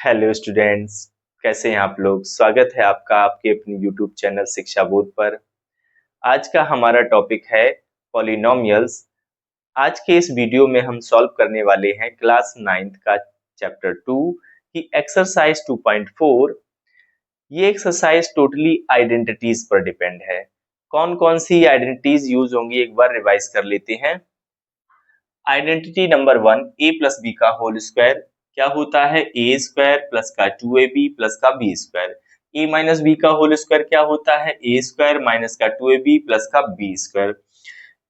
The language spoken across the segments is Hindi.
हेलो स्टूडेंट्स, कैसे हैं आप लोग। स्वागत है आपका आपके अपने यूट्यूब चैनल शिक्षा बोध पर। आज का हमारा टॉपिक है पॉलिनोमियल्स। आज के इस वीडियो में हम सॉल्व करने वाले हैं क्लास 9th का चैप्टर 2 की एक्सरसाइज 2.4। ये एक्सरसाइज टोटली आइडेंटिटीज पर डिपेंड है। कौन कौन सी आइडेंटिटीज यूज होंगी एक बार रिवाइज कर लेते हैं। आइडेंटिटी नंबर 1, ए प्लस बी का होल स्क्वायर क्या होता है? ए स्क्वायर प्लस का 2ab प्लस का बी स्क्वायर। ए माइनस बी का होल स्क्वायर क्या होता है? ए स्क्वायर माइनस का 2ab प्लस का बी स्क्वायर।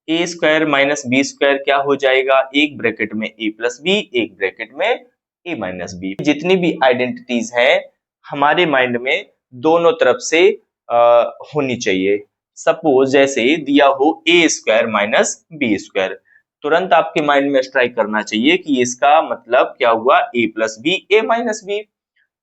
ए स्क्वायर माइनस बी स्क्वायर क्या हो जाएगा? एक ब्रैकेट में ए प्लस बी, एक ब्रैकेट में ए माइनस बी। जितनी भी आइडेंटिटीज हैं हमारे माइंड में दोनों तरफ से होनी चाहिए। सपोज जैसे दिया हो ए स्क्वायर माइनस बी स्क्वायर, तुरंत आपके माइंड में स्ट्राइक करना चाहिए कि इसका मतलब क्या हुआ? ए plus B A minus B.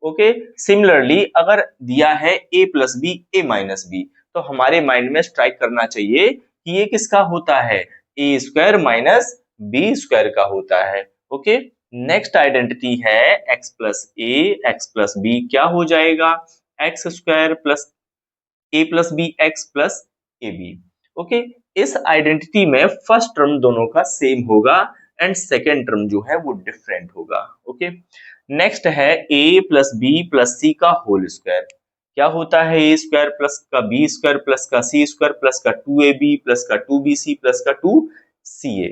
Okay, similarly अगर दिया है a plus B A minus B, तो हमारे माइंड में स्ट्राइक करना चाहिए कि ये किसका होता है? ए स्क्वायर माइनस बी स्क्वायर का होता है। ओके, नेक्स्ट आइडेंटिटी है x plus a x plus b क्या हो जाएगा? X square plus a plus b x plus a b. Okay, इस आइडेंटिटी में फर्स्ट टर्म दोनों का सेम होगा एंड सेकेंड टर्म जो है वो डिफरेंट होगा। ओके, नेक्स्ट है a plus B plus C का होल स्क्वायर क्या होता है? ए स्क्वायर प्लस का बी स्क्वायर प्लस का सी स्क्वायर प्लस का 2ab प्लस का 2bc प्लस का 2ca।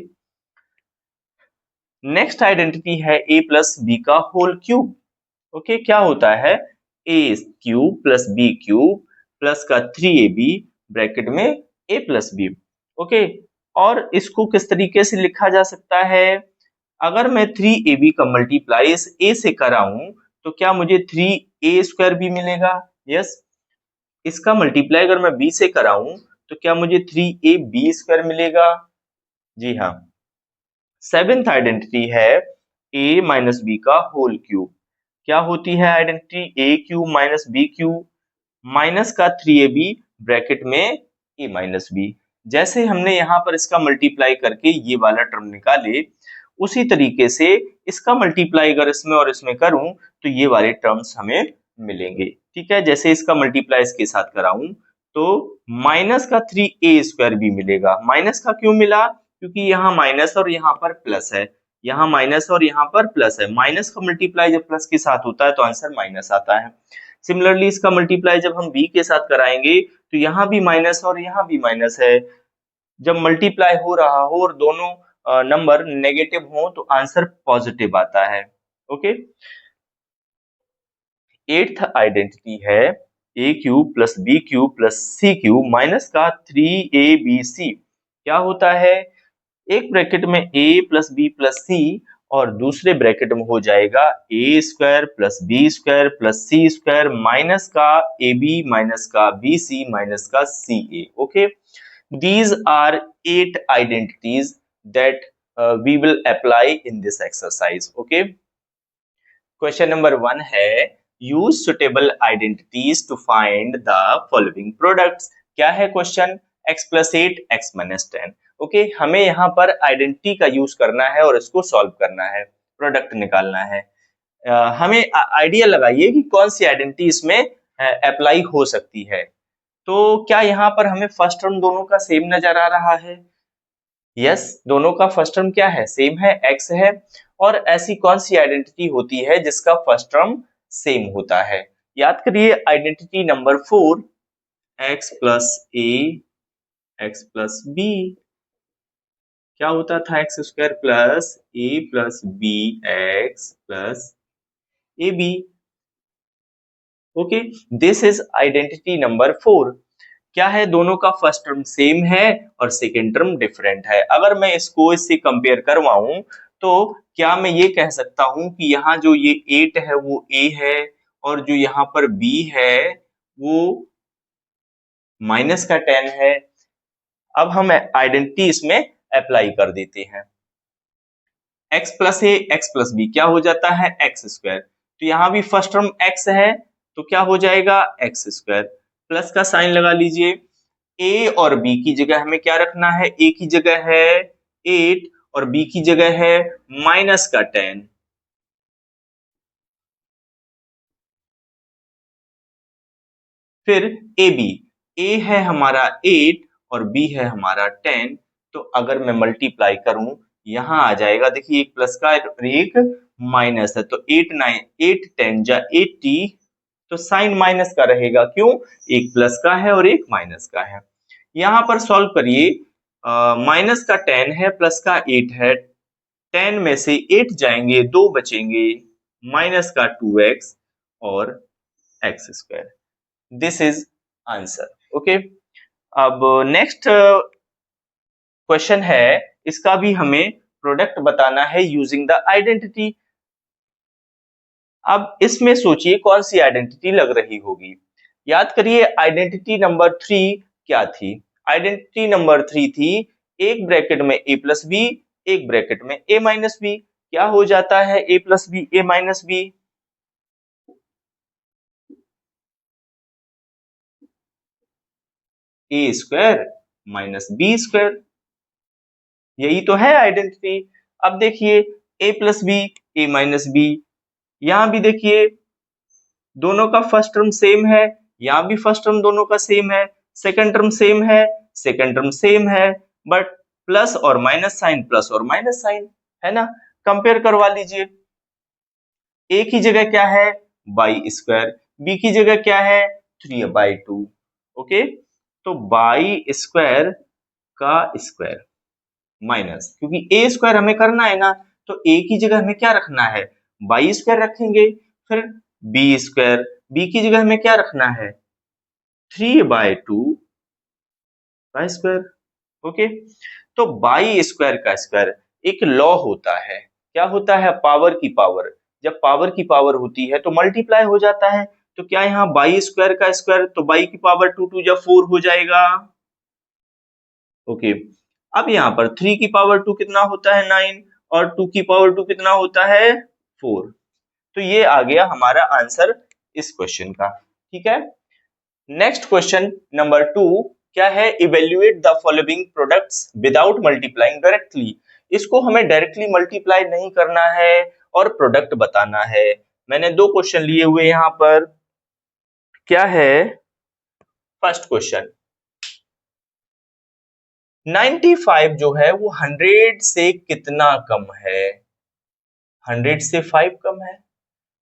नेक्स्ट आइडेंटिटी है ए प्लस बी का होल क्यूब। ओके, क्या होता है? A cube plus B cube plus का 3ab ब्रैकेट में a प्लस बी। ओके, और इसको किस तरीके से लिखा जा सकता है? अगर मैं 3ab का मल्टीप्लाई इस a से कराऊं तो क्या मुझे 3a स्क्वायर भी मिलेगा? यस। इसका मल्टीप्लाई अगर मैं b से कराऊं तो क्या मुझे 3ab स्क्वायर मिलेगा? जी हाँ। सेवेंथ आइडेंटिटी है a माइनस बी का होल क्यूब क्या होती है identity? A cube minus B cube minus का 3ab ब्रैकेट में ए माइनस बी। जैसे हमने यहाँ पर इसका मल्टीप्लाई करके ये वाला टर्म निकाले, उसी तरीके से इसका मल्टीप्लाई अगर इसमें और इसमें करूं तो ये वाले टर्म्स हमें मिलेंगे। ठीक है, जैसे इसका मल्टीप्लाई इसके साथ कराऊं तो माइनस का 3a स्क्वायर भी मिलेगा। माइनस का क्यों मिला? क्योंकि यहाँ माइनस और यहाँ पर प्लस है, यहाँ माइनस और यहाँ पर प्लस है। माइनस का मल्टीप्लाई जब प्लस के साथ होता है तो आंसर माइनस आता है। सिमिलरली इसका मल्टीप्लाई जब हम b के साथ कराएंगे तो यहाँ भी माइनस और यहाँ भी माइनस है। जब मल्टीप्लाई हो रहा हो और दोनों नंबर नेगेटिव हो तो आंसर पॉजिटिव आता है। ओके, एट्थ आइडेंटिटी है a cube plus B cube plus c cube minus का 3abc क्या होता है? एक ब्रैकेट में a plus B plus c और दूसरे ब्रैकेट में हो जाएगा a square plus B square plus C square minus का ए बी माइनस का बी सी माइनस का c a. Okay, these are 8 identities that we will apply in this exercise. Okay, question number 1 है use suitable identities to find the following products। क्या है question? x plus 8 x minus 10। Okay, हमें यहाँ पर आइडेंटिटी का यूज करना है और इसको सॉल्व करना है, प्रोडक्ट निकालना है। हमें आइडिया लगाइए कि कौन सी आइडेंटिटी इसमें अप्लाई हो सकती है। तो क्या यहाँ पर हमें फर्स्ट टर्म दोनों का सेम नजर आ रहा है? यस, दोनों का फर्स्ट टर्म क्या है? सेम है, x है। और ऐसी कौन सी आइडेंटिटी होती है जिसका फर्स्ट टर्म सेम होता है? याद करिए identity number 4, x plus a x plus b क्या होता था? X square plus a plus b x plus a b. Okay, this is identity number 4। क्या है? दोनों का फर्स्ट टर्म सेम है और सेकेंड टर्म डिफरेंट है। अगर मैं इसको इससे कंपेयर करवाऊं तो क्या मैं ये कह सकता हूं कि यहाँ जो ये 8 है वो a है और जो यहाँ पर b है वो माइनस का 10 है। अब हम आइडेंटिटी इसमें अप्लाई कर देते हैं। x plus a x plus b क्या हो जाता है? X square. तो यहाँ भी फर्स्ट टर्म x है तो क्या हो जाएगा? X square. प्लस का साइन लगा लीजिए। a और b की जगह हमें क्या रखना है? a की जगह है 8 और b की जगह है माइनस का 10। फिर ए बी, ए है हमारा 8 और बी है हमारा 10। तो अगर मैं मल्टीप्लाई करूं, यहाँ आ जाएगा, देखिए एक प्लस का और एक माइनस है, तो 8 10 जा 80, तो साइन माइनस का रहेगा। क्यों? एक प्लस का है और एक माइनस का है। यहाँ पर सॉल्व करिए, माइनस का 10 है, प्लस का 8 है, 10 में से 8 जाएंगे, 2 बचेंगे, माइनस का 2x और X square. This is answer. Okay, अब नेक्स्ट क्वेश्चन है, इसका भी हमें प्रोडक्ट बताना है यूजिंग द आइडेंटिटी। अब इसमें सोचिए कौन सी आइडेंटिटी लग रही होगी। याद करिए आइडेंटिटी नंबर 3 क्या थी। आइडेंटिटी नंबर 3 थी, एक ब्रैकेट में a प्लस बी, एक ब्रैकेट में a माइनस बी। क्या हो जाता है a plus b a minus b? A square minus b square, यही तो है आइडेंटिटी। अब देखिए a plus b a minus b, यहां भी देखिए दोनों का फर्स्ट टर्म सेम है, यहाँ भी फर्स्ट टर्म दोनों का सेम है, सेकंड टर्म सेम है, सेकंड टर्म सेम है, बट प्लस और माइनस साइन, प्लस और माइनस साइन है ना। कंपेयर करवा लीजिए, ए की जगह क्या है बाई स्क्वायर, बी की जगह क्या है 3/2। ओके, तो बाई स्क्वायर का स्क्वायर माइनस, क्योंकि ए स्क्वायर हमें करना है ना, तो ए की जगह हमें क्या रखना है बाई स्क्वायर रखेंगे। फिर बी स्क्वायर, बी की जगह हमें क्या रखना है 3/2 बाई स्क्वायर। ओके, तो बाई स्क्वायर का स्क्वायर एक लॉ होता है, क्या होता है पावर की पावर। जब पावर की पावर होती है तो मल्टीप्लाई हो जाता है, तो क्या यहाँ बाई स्क्वायर का स्क्वायर, तो बाई की पावर 2 2 जा 4 हो जाएगा। ओके, अब यहाँ पर 3 की पावर 2 कितना होता है 9, और 2 की पावर 2 कितना होता है 4। तो ये आ गया हमारा आंसर इस क्वेश्चन का। ठीक है, नेक्स्ट क्वेश्चन नंबर 2 क्या है, evaluate the following products without multiplying directly. इसको हमें डायरेक्टली मल्टीप्लाई नहीं करना है और प्रोडक्ट बताना है। मैंने दो क्वेश्चन लिए हुए यहाँ पर। क्या है फर्स्ट क्वेश्चन, 95 जो है वो 100 से कितना कम है? 100 से 5 कम है।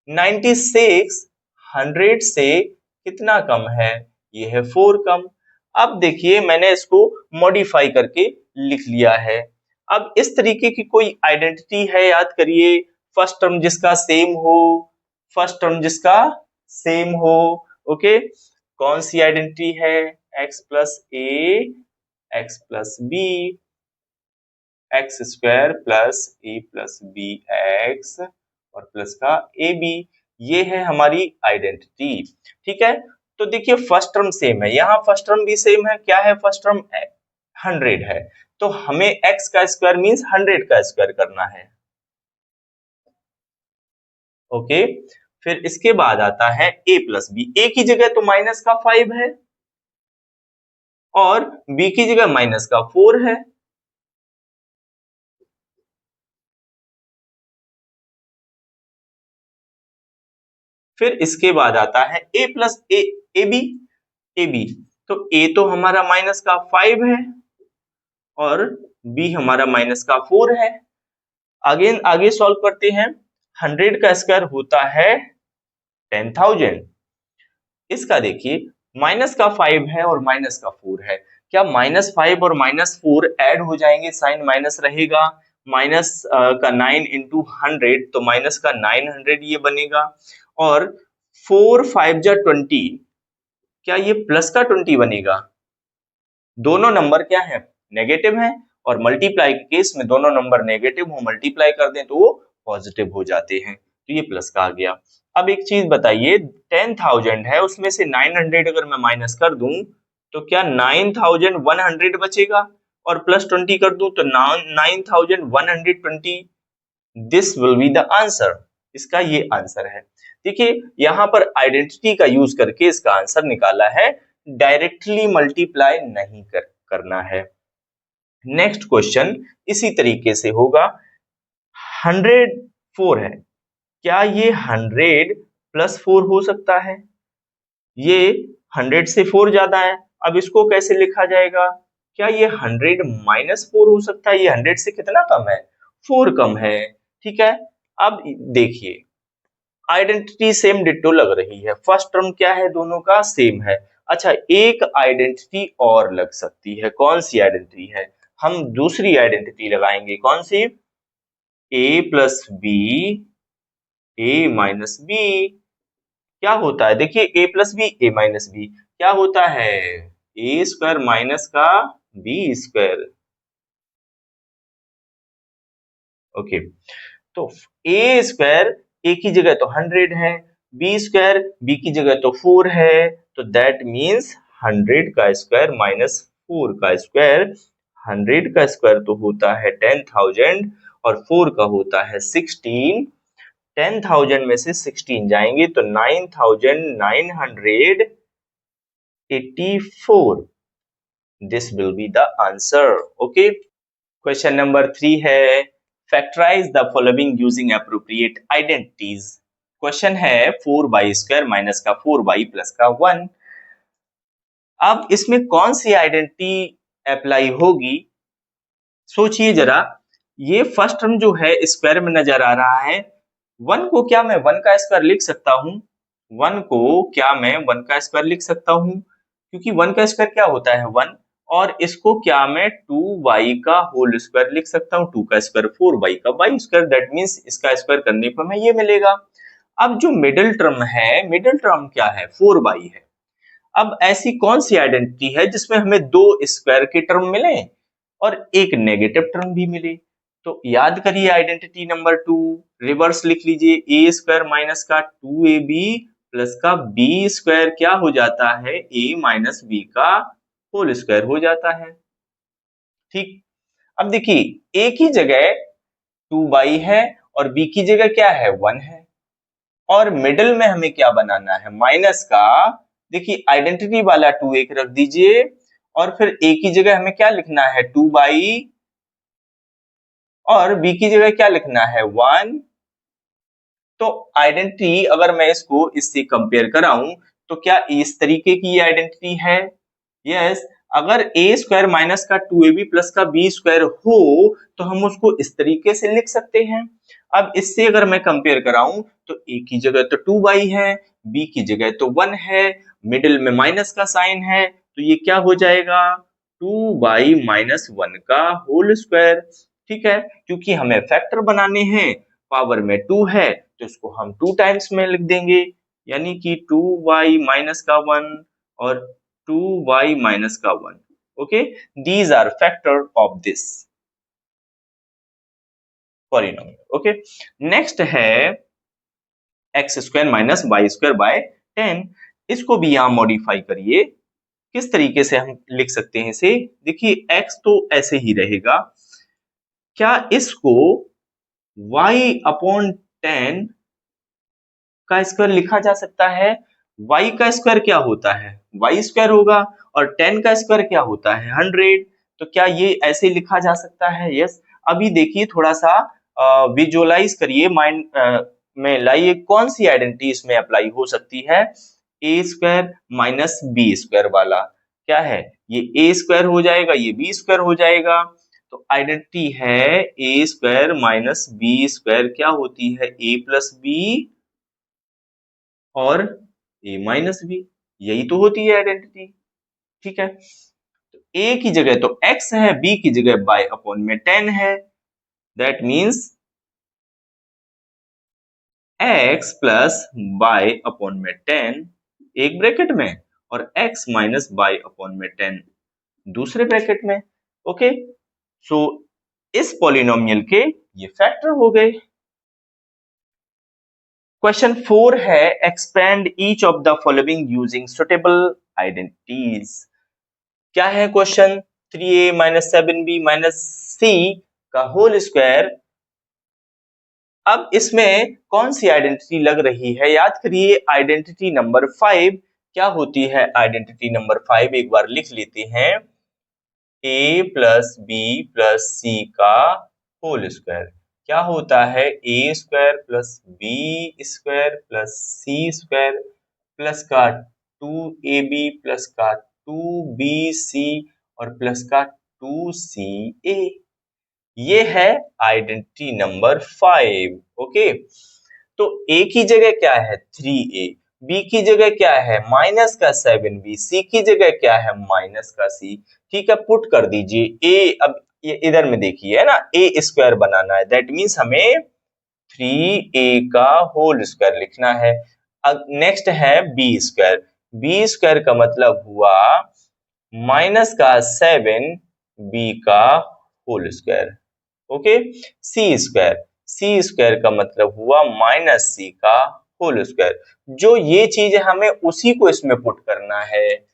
96 100 से कितना कम है? ये है 4 कम। अब देखिए मैंने इसको मॉडिफाई करके लिख लिया है। अब इस तरीके की कोई आइडेंटिटी है, याद करिए, फर्स्ट टर्म जिसका सेम हो, फर्स्ट टर्म जिसका सेम हो। ओके, कौन सी आइडेंटिटी है? x plus a x plus b, x square plus a plus b x और प्लस का ए बी, ये है हमारी आइडेंटिटी। ठीक है, तो देखिए फर्स्ट टर्म सेम है, यहाँ फर्स्ट टर्म भी सेम है। क्या है फर्स्ट टर्म 100 है, तो हमें x का स्क्वायर मींस 100 का स्क्वायर करना है। ओके, फिर इसके बाद आता है a प्लस बी, ए की जगह तो माइनस का 5 है और b की जगह माइनस का 4 है। फिर इसके बाद आता है a प्लस ए बी, तो a तो हमारा माइनस का 5 है और b हमारा माइनस का 4 है। आगे सॉल्व करते हैं। 100 का स्क्वायर होता है 10,000। इसका देखिए माइनस का 5 है और माइनस का 4 है, क्या -5 और -4 ऐड हो जाएंगे, साइन माइनस रहेगा, माइनस का 9 इंटू 100, तो माइनस का 900 ये बनेगा। और 4 5 जा 20, क्या ये प्लस का 20 बनेगा? दोनों नंबर क्या है नेगेटिव है, और मल्टीप्लाई के केस में दोनों नंबर नेगेटिव हो, मल्टीप्लाई कर दें तो वो पॉजिटिव हो जाते हैं, तो ये प्लस का आ गया। अब एक चीज बताइए, 10,000 है, उसमें से 900 अगर मैं माइनस कर दूं तो क्या 9,100 बचेगा, और प्लस 20 कर दूं तो 9,120। This will be the answer, इसका ये आंसर है। देखिए यहाँ पर आइडेंटिटी का यूज करके इसका आंसर निकाला है, डायरेक्टली मल्टीप्लाई नहीं करना है। नेक्स्ट क्वेश्चन इसी तरीके से होगा। 104 है, क्या ये 100 प्लस 4 हो सकता है? ये 100 से 4 ज्यादा है। अब इसको कैसे लिखा जाएगा? क्या ये 100 माइनस 4 हो सकता है? ये 100 से कितना कम है? 4 कम है। ठीक है, अब देखिए आइडेंटिटी सेम डिट्टो लग रही है, फर्स्ट टर्म क्या है, दोनों का सेम है। अच्छा, एक आइडेंटिटी और लग सकती है, कौन सी आइडेंटिटी है? हम दूसरी आइडेंटिटी लगाएंगे, कौन सी? a plus B, A minus B. क्या होता है? देखिए a plus B, A minus B क्या होता है? ए स्क्वायर माइनस का बी स्क्वायर। ओके, तो ए स्क्वायर ए की जगह तो 100 है, बी स्क्वायर बी की जगह तो 4 है, तो दैट मीन्स 100 का स्क्वायर माइनस 4 का स्क्वायर। 100 का स्क्वायर तो होता है 10,000 और 4 का होता है 16। 10,000 में से 16 जाएंगे तो 9,984। This will be the answer. Okay, question number 3 है factorise the following using appropriate identities. Question है 4y² माइनस का 4y प्लस का 1। अब इसमें कौन सी आइडेंटिटी अप्लाई होगी? सोचिए जरा, ये फर्स्ट टर्म जो है स्क्वायर में नजर आ रहा है, 1 को क्या मैं 1 का स्क्वायर लिख सकता हूँ? 1 को क्या मैं 1 का स्क्वायर लिख सकता हूँ? क्योंकि 1 का स्क्वायर क्या होता है? 1। और इसको क्या मैं 2y का होल स्क्वायर लिख सकता हूँ? 2 का स्क्वायर 4y का y स्क्वायर, दैट मीन्स इसका स्क्वायर करने पर हमें ये मिलेगा। अब जो मिडिल टर्म है, मिडिल टर्म क्या है? 4y है। अब ऐसी कौन सी आइडेंटिटी है जिसमें हमें दो स्क्वायर के टर्म मिले और एक नेगेटिव टर्म भी मिले? तो याद करिए आइडेंटिटी नंबर 2, रिवर्स लिख लीजिए, ए स्क्वायर माइनस का 2ab प्लस का बी स्क्वायर क्या हो जाता है? ए माइनस बी का होल स्क्वायर हो जाता है। ठीक, अब देखिए ए की जगह 2y है और बी की जगह क्या है? 1 है, और मिडिल में हमें क्या बनाना है? माइनस का, देखिए आइडेंटिटी वाला 2 एक रख दीजिए और फिर a की जगह हमें क्या लिखना है? 2y, और b की जगह क्या लिखना है? 1। तो आइडेंटिटी अगर मैं इसको इससे कंपेयर कराऊं तो क्या इस तरीके की ये आइडेंटिटी है? यस, अगर a स्क्वायर माइनस का 2ab प्लस का b स्क्वायर हो तो हम उसको इस तरीके से लिख सकते हैं। अब इससे अगर मैं कंपेयर कराऊं तो a की जगह तो 2y है, b की जगह तो 1 है, मिडिल में माइनस का साइन है, तो ये क्या हो जाएगा? 2y माइनस 1 का होल स्क्वायर। ठीक है, क्योंकि हमें फैक्टर बनाने हैं, पावर में 2 है तो इसको हम 2 टाइम्स में लिख देंगे, यानी कि 2y माइनस का 1 और 2y माइनस का 1। Okay, these are factor of this polynomial। Okay, next है x square minus y square by 10। इसको भी यहां मॉडिफाई करिए, किस तरीके से हम लिख सकते हैं इसे? देखिए x तो ऐसे ही रहेगा, क्या इसको y अपॉन 10 का स्क्वायर लिखा जा सकता है? y का स्क्वायर क्या होता है? y स्क्वायर होगा, और 10 का स्क्वायर क्या होता है? 100। तो क्या ये ऐसे लिखा जा सकता है? यस। अभी देखिए थोड़ा सा विजुअलाइज करिए, माइंड में लाइए, कौन सी आइडेंटिटी इसमें अप्लाई हो सकती है? ए स्क्वायर माइनस बी स्क्वायर वाला क्या है? ये ए स्क्वायर हो जाएगा, ये बी स्क्वायर हो जाएगा। तो आइडेंटिटी है ए स्क्वायर माइनस बी स्क्वायर क्या होती है? ए प्लस बी और a माइनस बी, यही तो होती है आइडेंटिटी। ठीक है, तो a की जगह तो x है, b की जगह बाय अपॉन में 10 है, that means x plus by upon में 10 एक ब्रैकेट में, और x माइनस बाय अपॉन में 10 दूसरे ब्रैकेट में। ओके, सो इस पॉलिनोमियल के ये फैक्टर हो गए। क्वेश्चन 4 है expand each of the following using suitable identities. क्या है question? 3a minus 7b minus c का होल स्क्वायर। अब इसमें कौन सी आइडेंटिटी लग रही है? याद करिए आइडेंटिटी नंबर 5 क्या होती है? आइडेंटिटी नंबर 5 एक बार लिख लेते हैं, a plus B plus C का होल स्क्वायर क्या होता है? a square plus B square plus C square plus का 2ab प्लस का 2bc और प्लस का 2ca, ये है आइडेंटिटी नंबर 5। ओके, तो a की जगह क्या है 3a, b की जगह क्या है माइनस का 7b, c की जगह क्या है माइनस का c। ठीक है, पुट कर दीजिए a। अब ये इधर में देखिए है ना, a स्क्वायर बनाना है, दैट मीन्स हमें 3a का होल स्क्वायर लिखना है। अब नेक्स्ट है b स्क्वायर, b स्क्वायर का मतलब हुआ माइनस का 7b का होल स्क्वायर। ओके, सी स्क्वायर, सी स्क्वायर का मतलब हुआ माइनस सी का होल स्क्वायर। जो ये चीज है हमें उसी को इसमें पुट करना है,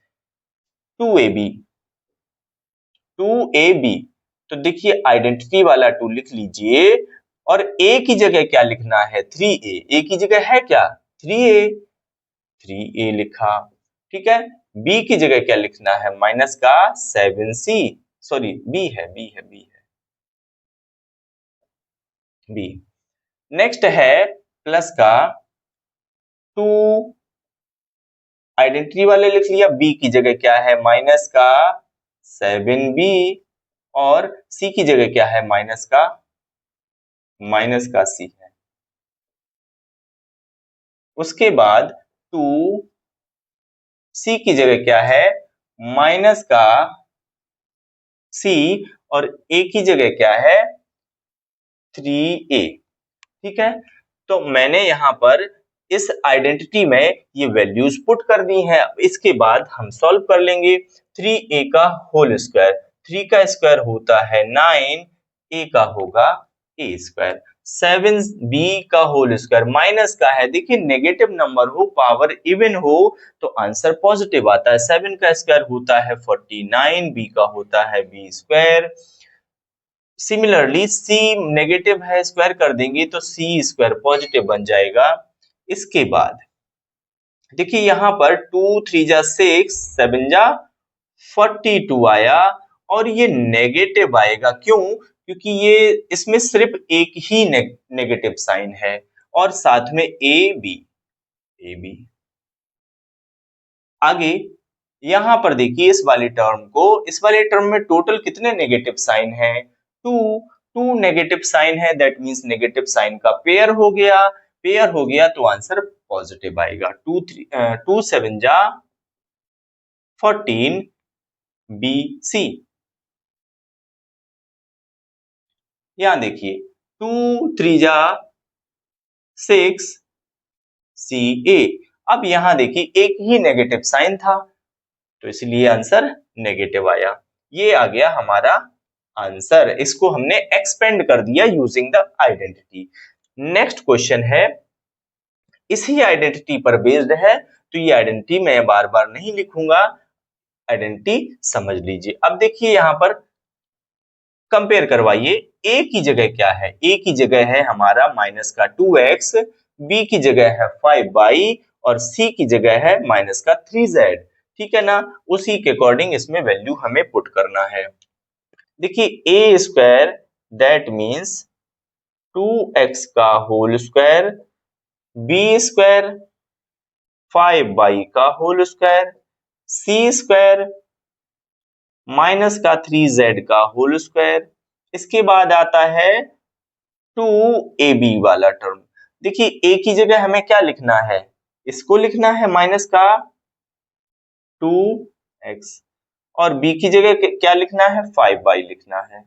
2ab, 2ab। तो देखिए आइडेंटिटी वाला 2 लिख लीजिए, और a की जगह क्या लिखना है 3a, a की जगह है क्या 3a, 3a लिखा। ठीक है, b की जगह क्या लिखना है माइनस का 7c, सॉरी b है, b है, b है, b। नेक्स्ट है प्लस का 2, आइडेंटिटी वाले लिख लिया, b की जगह क्या है माइनस का 7b, और c की जगह क्या है माइनस का c है। उसके बाद 2c की जगह क्या है माइनस का c, और a की जगह क्या है 3a। ठीक है, तो मैंने यहाँ पर इस आइडेंटिटी में ये वैल्यूज पुट कर दी हैं। इसके बाद हम सॉल्व कर लेंगे। 3a का होल स्क्वायर, 3 का स्क्वायर होता है 9, a का होगा a स्क्वायर, 7b का होल स्क्वायर माइनस का है, देखिए नेगेटिव नंबर हो पावर इवन हो तो आंसर पॉजिटिव आता है। 7 का स्क्वायर होता है 49, b का होता है b square. Similarly c negative है, स्क्वायर कर देंगे तो c स्क्वायर पॉजिटिव बन जाएगा। इसके बाद देखिए यहाँ पर 2 3 जा 6, 7 जा 42 आया, और ये नेगेटिव आएगा, क्यों? क्योंकि ये इसमें सिर्फ एक ही नेगेटिव साइन है, और साथ में ए बी, ए बी। आगे यहाँ पर देखिए इस वाले टर्म को, इस वाले टर्म में टोटल कितने नेगेटिव साइन है 2, 2 नेगेटिव साइन है, दैट मीन्स नेगेटिव साइन का पेयर हो गया, पेयर हो गया तो आंसर पॉजिटिव आएगा। 2 7 जा 14 बी सी। यहाँ देखिए 2 3 जा 6 सी ए। अब यहाँ देखिए एक ही नेगेटिव साइन था तो इसलिए आंसर नेगेटिव आया। ये आ गया हमारा आंसर, इसको हमने एक्सपेंड कर दिया using the identity. Next question है, इसी आइडेंटिटी पर बेस्ड है, तो ये आइडेंटिटी मैं बार बार नहीं लिखूंगा, आइडेंटिटी समझ लीजिए। अब देखिए यहाँ पर कंपेयर करवाइए, a की जगह क्या है, a की जगह है हमारा माइनस का 2x, b की जगह है 5y, और c की जगह है माइनस का 3z। ठीक है ना, उसी के अकॉर्डिंग इसमें वैल्यू हमें पुट करना है। देखिए a square that means 2x का whole square, b square 5y का whole square, c square minus का 3z का होल स्क्वायर। इसके बाद आता है 2ab वाला टर्म। देखिए a की जगह हमें क्या लिखना है, इसको लिखना है माइनस का 2x, और b की जगह क्या लिखना है 5y लिखना है।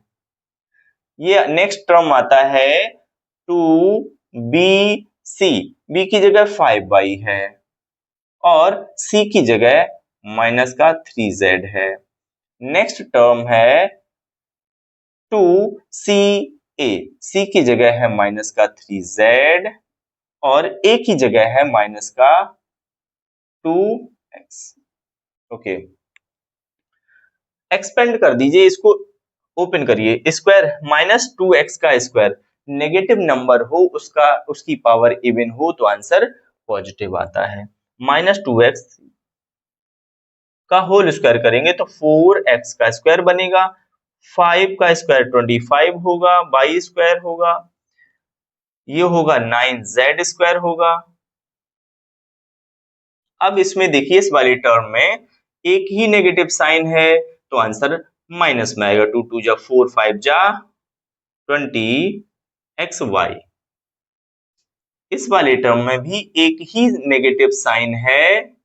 ये नेक्स्ट टर्म आता है 2bc, b की जगह 5y है, और c की जगह माइनस का 3z है। नेक्स्ट टर्म है 2ca, c की जगह है माइनस का 3z, और a की जगह है माइनस का 2x। ओके, एक्सपेंड कर दीजिए, इसको ओपन करिए, स्क्वायर माइनस 2x का स्क्वायर नेगेटिव नंबर हो, उसका उसकी पावर इवन हो तो आंसर पॉजिटिव आता है। माइनस 2x का होल स्क्वायर करेंगे तो 4x का स्क्वायर बनेगा, 5 का स्क्वायर 25 होगा, y स्क्वायर होगा, ये होगा 9z स्क्वायर होगा, अब इसमें देखिए इस वाली टर्म में एक ही नेगेटिव साइन है तो आंसर माइनस में आएगा। 2 2 जा 4 5 जा 20xy। इस वाले टर्म में भी एक ही नेगेटिव साइन है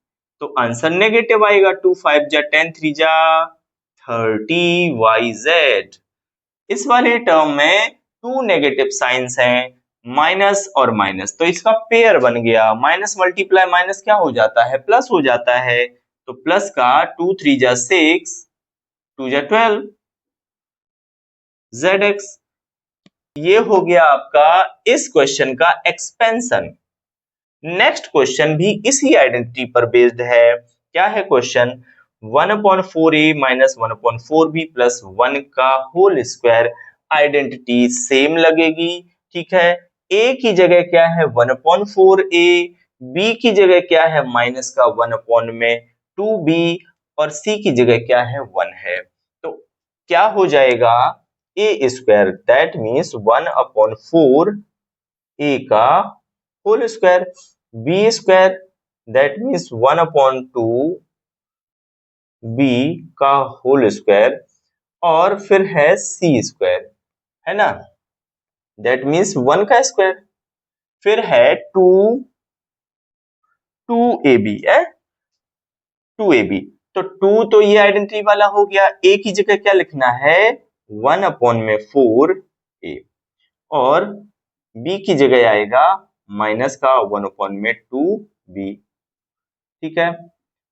तो आंसर नेगेटिव आएगा। 2 5 जा 10 3 जा 30yz। इस वाले टर्म में टू नेगेटिव साइंस हैं, माइनस और माइनस, तो इसका पेयर बन गया। माइनस मल्टीप्लाई माइनस क्या हो जाता है, प्लस हो जाता है। तो प्लस का 2 3 जा 6 2 जा 12 zx। ये हो गया आपका इस क्वेश्चन का एक्सपेंशन। नेक्स्ट क्वेश्चन भी इसी आइडेंटिटी पर बेस्ड है। क्या है question, 1/4a minus 1/4b plus 1 का होल स्क्वायर। आइडेंटिटी सेम लगेगी, ठीक है। a की जगह क्या है 1/4a, b की जगह क्या है माइनस का 1/2b और c की जगह क्या है 1 है। तो क्या हो जाएगा, a square that means 1/4 a का whole square, b square that means 1/2 b का होल स्क्वायर और फिर है c स्क्वायर, है ना, दैट मीन्स 1 का स्क्वायर। फिर है 2ab है, 2ab। तो 2 तो ये आइडेंटिटी वाला हो गया। a की जगह क्या लिखना है 1/4a और b की जगह आएगा माइनस का 1/2b, ठीक है।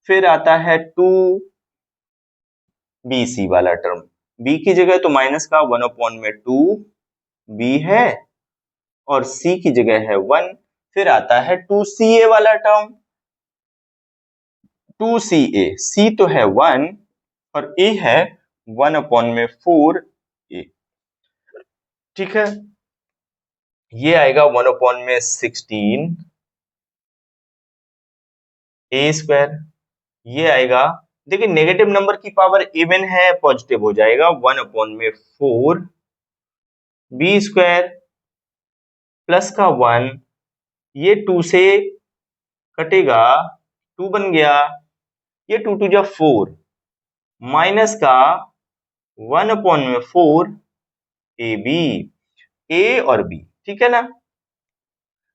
फिर आता है 2bc वाला टर्म, b की जगह तो माइनस का 1/2b है और c की जगह है 1। फिर आता है 2ca वाला टर्म, 2ca, c तो है 1 और a है 1/4a, ठीक है। ये आएगा 1/16 a स्क्वायर। ये आएगा, देखिए नेगेटिव नंबर की पावर इवन है, पॉजिटिव हो जाएगा 1/4 b स्क्वायर प्लस का 1, ये 2 से कटेगा 2 बन गया, ये 2 2 जा 4 माइनस का 1/4 ab, a और b, ठीक है ना।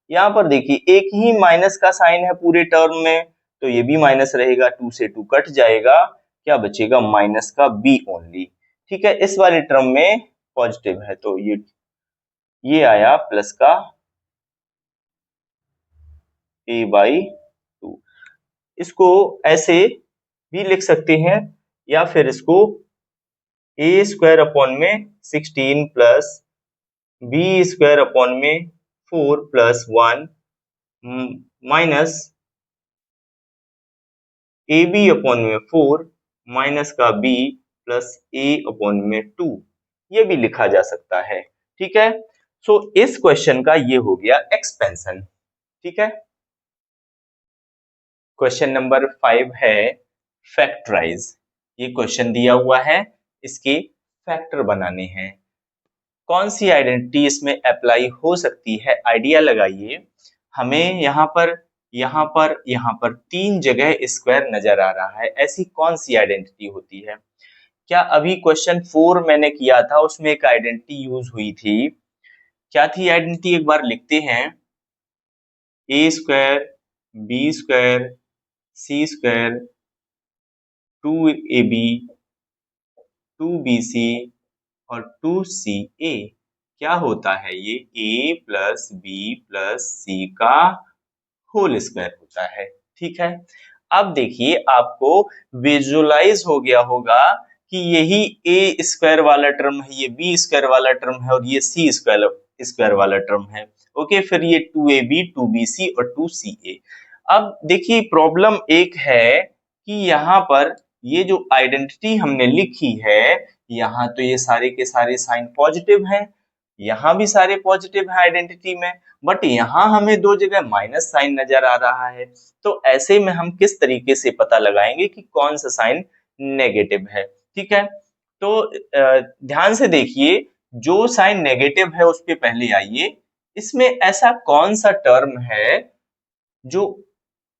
यहाँ पर देखिए एक ही माइनस का साइन है पूरे टर्म में तो ये भी माइनस रहेगा, 2 से 2 कट जाएगा, क्या बचेगा माइनस का b ओनली, ठीक है। इस वाले टर्म में पॉजिटिव है तो ये आया प्लस का a/2। इसको ऐसे भी लिख सकते हैं या फिर इसको a स्क्वायर अपॉन में 16 प्लस b स्क्वायर अपॉन में 4 प्लस 1 माइनस ab अपॉन में 4 माइनस का b प्लस a अपॉन में 2, ये भी लिखा जा सकता है, ठीक है। सो इस क्वेश्चन का ये हो गया एक्सपेंशन, ठीक है। क्वेश्चन नंबर 5 है फैक्टराइज। ये क्वेश्चन दिया हुआ है, इसके फैक्टर बनाने हैं। कौन सी आइडेंटिटी इसमें अप्लाई हो सकती है, आइडिया लगाइए। हमें यहाँ पर 3 जगह स्क्वायर नजर आ रहा है, ऐसी कौन सी आइडेंटिटी होती है। क्या अभी क्वेश्चन 4 मैंने किया था उसमें एक आइडेंटिटी यूज हुई थी, क्या थी आइडेंटिटी एक बार लिखते हैं। a square b square c square 2ab 2bc और 2ca क्या होता है, ये a plus b plus c का होल स्क्वायर होता है, ठीक है। अब देखिए आपको विजुअलाइज हो गया होगा कि यही a स्क्वायर वाला टर्म है, ये b स्क्वायर वाला टर्म है और ये c स्क्वायर वाला टर्म है। ओके, फिर ये 2ab 2bc और 2ca। अब देखिए प्रॉब्लम एक है कि यहाँ पर ये जो आइडेंटिटी हमने लिखी है, यहाँ तो ये सारे के सारे साइन पॉजिटिव हैं, यहाँ भी सारे पॉजिटिव है आइडेंटिटी में, बट यहाँ हमें 2 जगह माइनस साइन नजर आ रहा है। तो ऐसे में हम किस तरीके से पता लगाएंगे कि कौन सा साइन नेगेटिव है, ठीक है। तो ध्यान से देखिए, जो साइन नेगेटिव है उस पे पहले आइए। इसमें ऐसा कौन सा टर्म है जो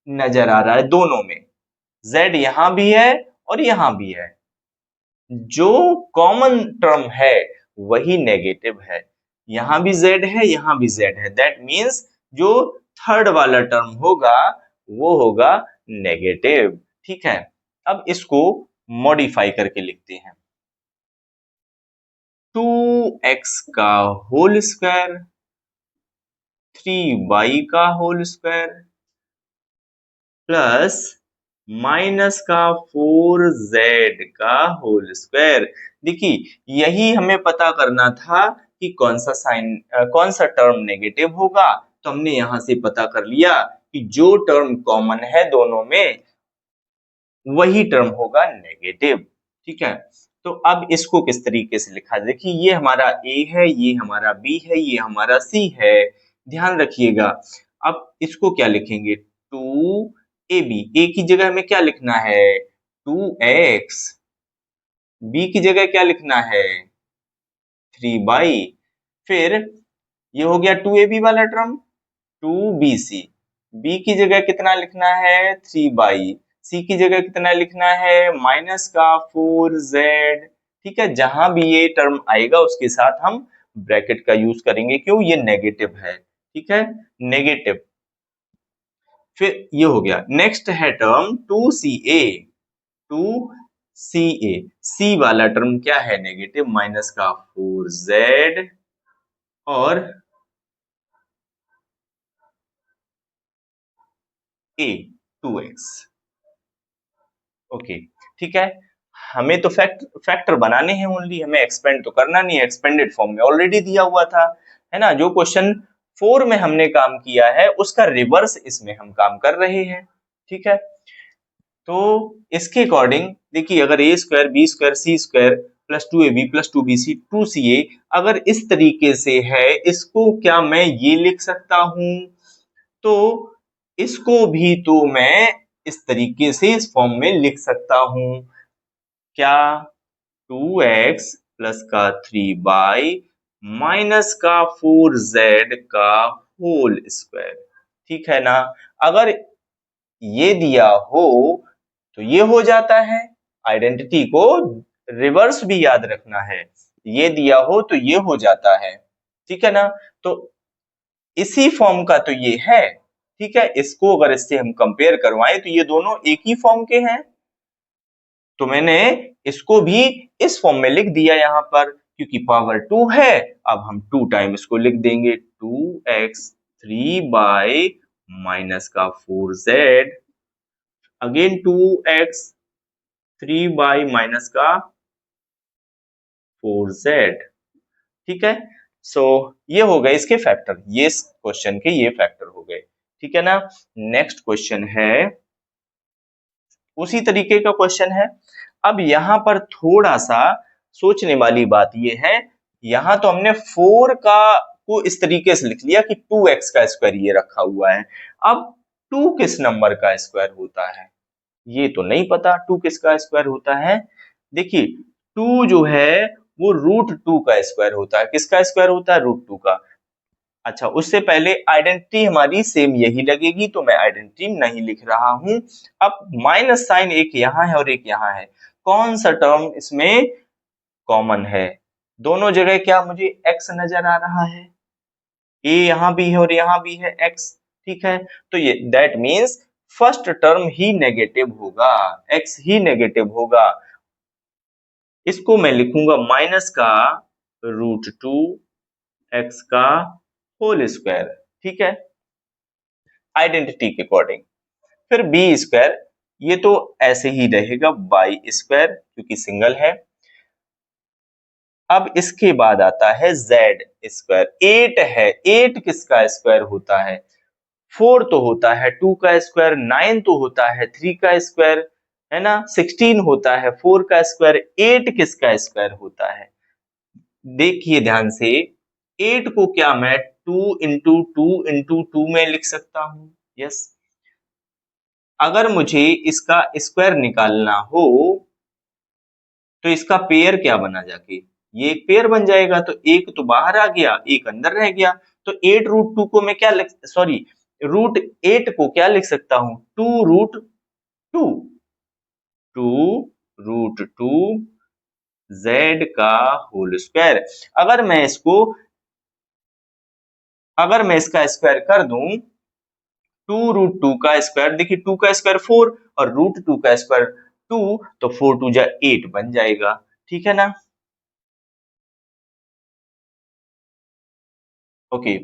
नजर आ रहा है दोनों में, z यहां भी है और यहां भी है। जो कॉमन टर्म है वही नेगेटिव है, यहां भी z है यहां भी z है, दैट मीन्स जो थर्ड वाला टर्म होगा वो होगा नेगेटिव। ठीक है, अब इसको मॉडिफाई करके लिखते हैं। 2x का होल स्क्वायर 3y का होल स्क्वायर प्लस माइनस का 4z का होल स्क्वायर। देखिए, यही हमें पता करना था कि कौन सा साइन कौन सा टर्म नेगेटिव होगा, तो हमने यहां से पता कर लिया कि जो टर्म कॉमन है दोनों में वही टर्म होगा नेगेटिव। ठीक है, तो अब इसको किस तरीके से लिखा, देखिए ये हमारा a है, ये हमारा b है, ये हमारा c है। ध्यान रखिएगा, अब इसको क्या लिखेंगे, 2ab, a की जगह हमें क्या लिखना है 2x, b की जगह क्या लिखना है 3y, फिर ये हो गया 2ab वाला टर्म 2bc, b की जगह कितना लिखना है 3y, c की जगह कितना लिखना है माइनस का 4z। ठीक है, जहां भी ये टर्म आएगा उसके साथ हम ब्रैकेट का यूज करेंगे, क्यों, ये नेगेटिव है। ठीक है, नेगेटिव, फिर ये हो गया। नेक्स्ट है टर्म 2ca, 2ca, c वाला टर्म क्या है नेगेटिव, माइनस का 4z और a 2x। ओके, ठीक है, हमें तो फैक्टर बनाने हैं ओनली, हमें एक्सपेंड तो करना नहीं है, एक्सपेंडेड फॉर्म में ऑलरेडी दिया हुआ था, है ना। जो क्वेश्चन 4 में हमने काम किया है उसका रिवर्स इसमें हम काम कर रहे हैं। ठीक है, तो इसके अकॉर्डिंग देखिए, अगर a square b square c square plus 2ab plus 2bc 2ca अगर इस तरीके से है, इसको क्या मैं ये लिख सकता हूं, तो इसको भी तो मैं इस तरीके से इस फॉर्म में लिख सकता हूं, क्या 2x प्लस का 3y माइनस का 4z का होल स्क्वायर। ठीक है ना, अगर ये दिया हो तो ये हो जाता है, आइडेंटिटी को रिवर्स भी याद रखना है, ये दिया हो तो ये हो जाता है। ठीक है ना, तो इसी फॉर्म का तो ये है। ठीक है, इसको अगर इससे हम कंपेयर करवाएं तो ये दोनों एक ही फॉर्म के हैं, तो मैंने इसको भी इस फॉर्म में लिख दिया यहां पर, क्योंकि पावर 2 है, अब हम 2 टाइम इसको लिख देंगे 2x 3y माइनस का 4z, again 2x 3y minus का 4z। ठीक है, सो ये हो गए इसके फैक्टर, ये इस क्वेश्चन के ये फैक्टर हो गए। ठीक है ना, नेक्स्ट क्वेश्चन है, उसी तरीके का क्वेश्चन है। अब यहाँ पर थोड़ा सा सोचने वाली बात ये है, यहाँ तो हमने 4 का को इस तरीके से लिख लिया कि 2x का स्क्वायर ये रखा हुआ है, अब 2 किस नंबर का स्क्वायर होता है ये तो नहीं पता, 2 किसका स्क्वायर होता है। देखिए, 2 जो है वो √2 का स्क्वायर होता है, किसका स्क्वायर होता है √2 का। अच्छा, उससे पहले आइडेंटिटी हमारी सेम यही लगेगी, तो मैं आइडेंटिटी नहीं लिख रहा हूं। अब माइनस साइन एक यहाँ है और एक यहाँ है, कौन सा टर्म इसमें कॉमन है, दोनों जगह क्या मुझे x नजर आ रहा है, a यहाँ भी है और यहाँ भी है x। ठीक है, तो ये that means first term he negative होगा, x ही नेगेटिव होगा। इसको मैं लिखूंगा माइनस का √2 x का होल स्क्वायर। ठीक है, आइडेंटिटी के अकॉर्डिंग। फिर बी स्क्वायर, ये तो ऐसे ही रहेगा बाई स्क्वायर क्योंकि सिंगल है। अब इसके बाद आता है जेड स्क्वायर, 8 है, 8 किसका स्क्वायर होता है, 4 तो होता है, 2 का स्क्वायर, 9 तो होता है, 3 का स्क्वायर, है ना, 16 होता है, 4 का स्क्वायर, 8 किसका स्क्वायर होता है। देखिए ध्यान से, 8 को क्या मैं 2 इंटू 2 इंटू 2 में लिख सकता हूं, यस। अगर मुझे इसका स्क्वायर निकालना हो तो इसका पेयर क्या बना जाके, ये एक पेयर बन जाएगा, तो एक तो बाहर आ गया एक अंदर रह गया, तो 8√2 को मैं क्या लिख, सॉरी रूट 8 को क्या लिख सकता हूं, 2√2, 2√2 z का होल स्क्वायर। अगर मैं इसका स्क्वायर कर दूं, 2√2 का स्क्वायर, देखिए 2 का स्क्वायर 4 और √2 का स्क्वायर 2, तो 4 2 जा 8 बन जाएगा, ठीक है ना। ओके,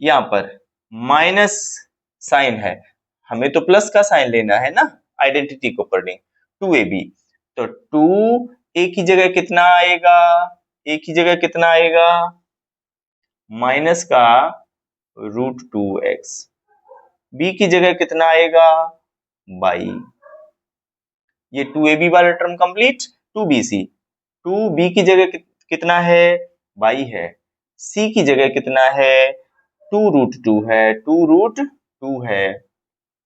यहाँ पर माइनस साइन है, हमें तो प्लस का साइन लेना है ना आइडेंटिटी को पढ़ने। 2ab, तो 2 a की जगह कितना आएगा, a की जगह कितना आएगा, माइनस का √2x, b की जगह कितना आएगा, बाई, ये 2ab वाला टर्म कंप्लीट। 2bc, 2b की जगह कितना है, बाई है, c की जगह कितना है, 2√2 है, 2√2 है,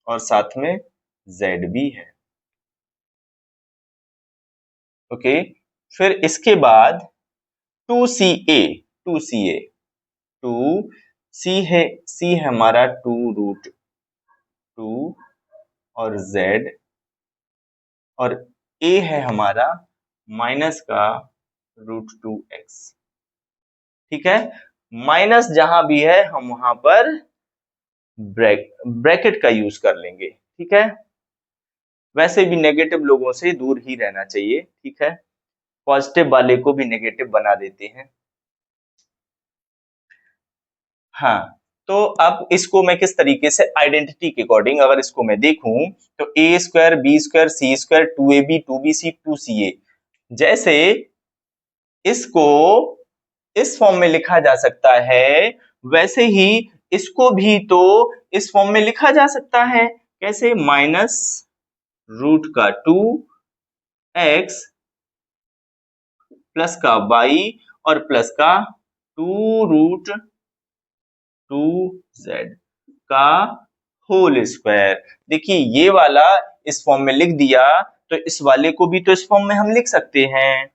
और साथ में z भी है। ओके, फिर इसके बाद 2ca, 2ca, 2c है, c है हमारा 2√2 और z, और a है हमारा माइनस का √2x, ठीक है। माइनस जहां भी है हम वहां पर ब्रैकेट का यूज कर लेंगे, ठीक है। वैसे भी नेगेटिव लोगों से दूर ही रहना चाहिए, ठीक है, पॉजिटिव वाले को भी नेगेटिव बना देते हैं। हाँ, तो अब इसको मैं किस तरीके से आइडेंटिटी के अकॉर्डिंग अगर इसको मैं देखूं, तो a square, b square, c square, 2ab, 2bc, 2ca, जैसे इसको इस फॉर्म में लिखा जा सकता है, वैसे ही इसको भी तो इस फॉर्म में लिखा जा सकता है। कैसे, माइनस रूट का 2x प्लस का y और प्लस का 2√2z का होल स्क्वायर। देखिए ये वाला इस फॉर्म में लिख दिया, तो इस वाले को भी तो इस फॉर्म में हम लिख सकते हैं।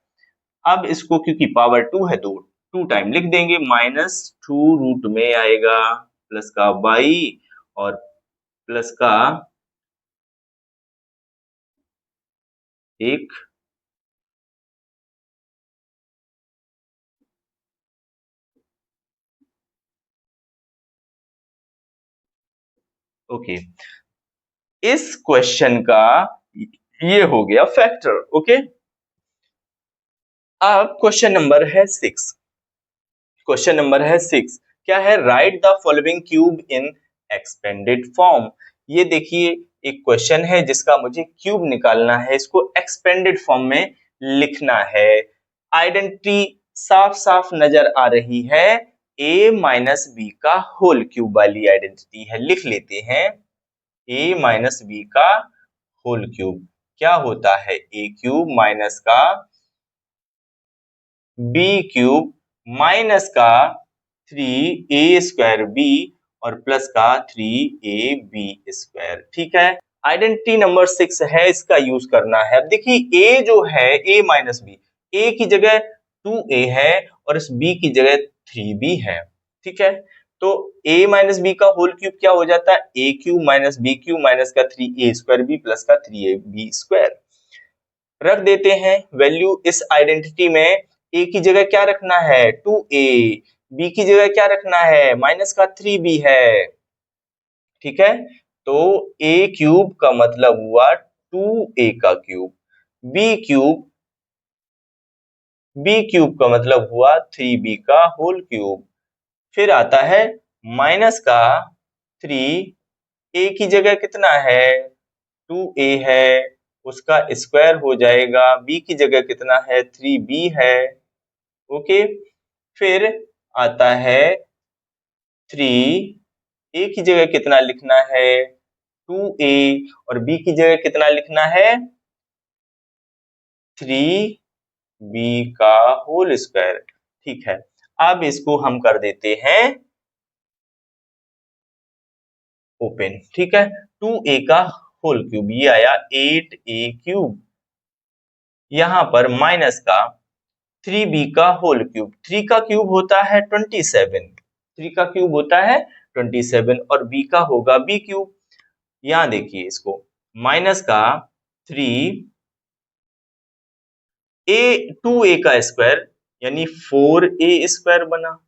अब इसको क्योंकि पावर 2 है तो 2 टाइम लिख देंगे, माइनस 2 रूट में आएगा प्लस का y और प्लस का 1, ओके। इस क्वेश्चन का ये हो गया फैक्टर, ओके। अब क्वेश्चन नंबर है 6, क्वेश्चन नंबर है 6, क्या है, right the following cube in expanded form. ये देखिए एक क्वेश्चन है जिसका मुझे क्यूब निकालना है, इसको एक्सपेंडेड फॉर्म में लिखना है। आइडेंटिटी साफ साफ नजर आ रही है, a माइनस बी का होल क्यूब वाली आइडेंटिटी है, लिख लेते हैं। a माइनस बी का होल क्यूब क्या होता है, a क्यूब माइनस का b क्यूब माइनस का 3a स्क्वायर b और प्लस का 3ab स्क्वायर, ठीक है। आइडेंटिटी नंबर 6 है, इसका यूज करना है। अब देखिए a जो है, a माइनस बी, a की जगह 2a है और इस b की जगह 3b है, ठीक है। तो a माइनस बी का होल क्यूब क्या हो जाता है, a cube minus b cube minus का 3a स्क्वायर b प्लस का 3ab स्क्वायर। रख देते हैं वैल्यू इस आइडेंटिटी में। a की जगह क्या रखना है, 2a, b की जगह क्या रखना है, माइनस का 3b है, ठीक है। तो a क्यूब का मतलब हुआ 2a का क्यूब, b क्यूब का मतलब हुआ 3b का होल क्यूब। फिर आता है माइनस का 3, a की जगह कितना है, 2a है, उसका स्क्वायर हो जाएगा, b की जगह कितना है, 3b है, ओके। फिर आता है 3, a की जगह कितना लिखना है, 2a, और b की जगह कितना लिखना है, 3b का होल स्क्वायर, ठीक है। अब इसको हम कर देते हैं ओपन, ठीक है। 2a का होल क्यूब ये आया 8a क्यूब, यहां पर माइनस का 3b का होल क्यूब, 3 का क्यूब होता है 27, 3 का क्यूब होता है 27 और b का होगा b क्यूब। यहां देखिए इसको, माइनस का 3 a 2a का स्क्वायर यानी 4a स्क्वायर बना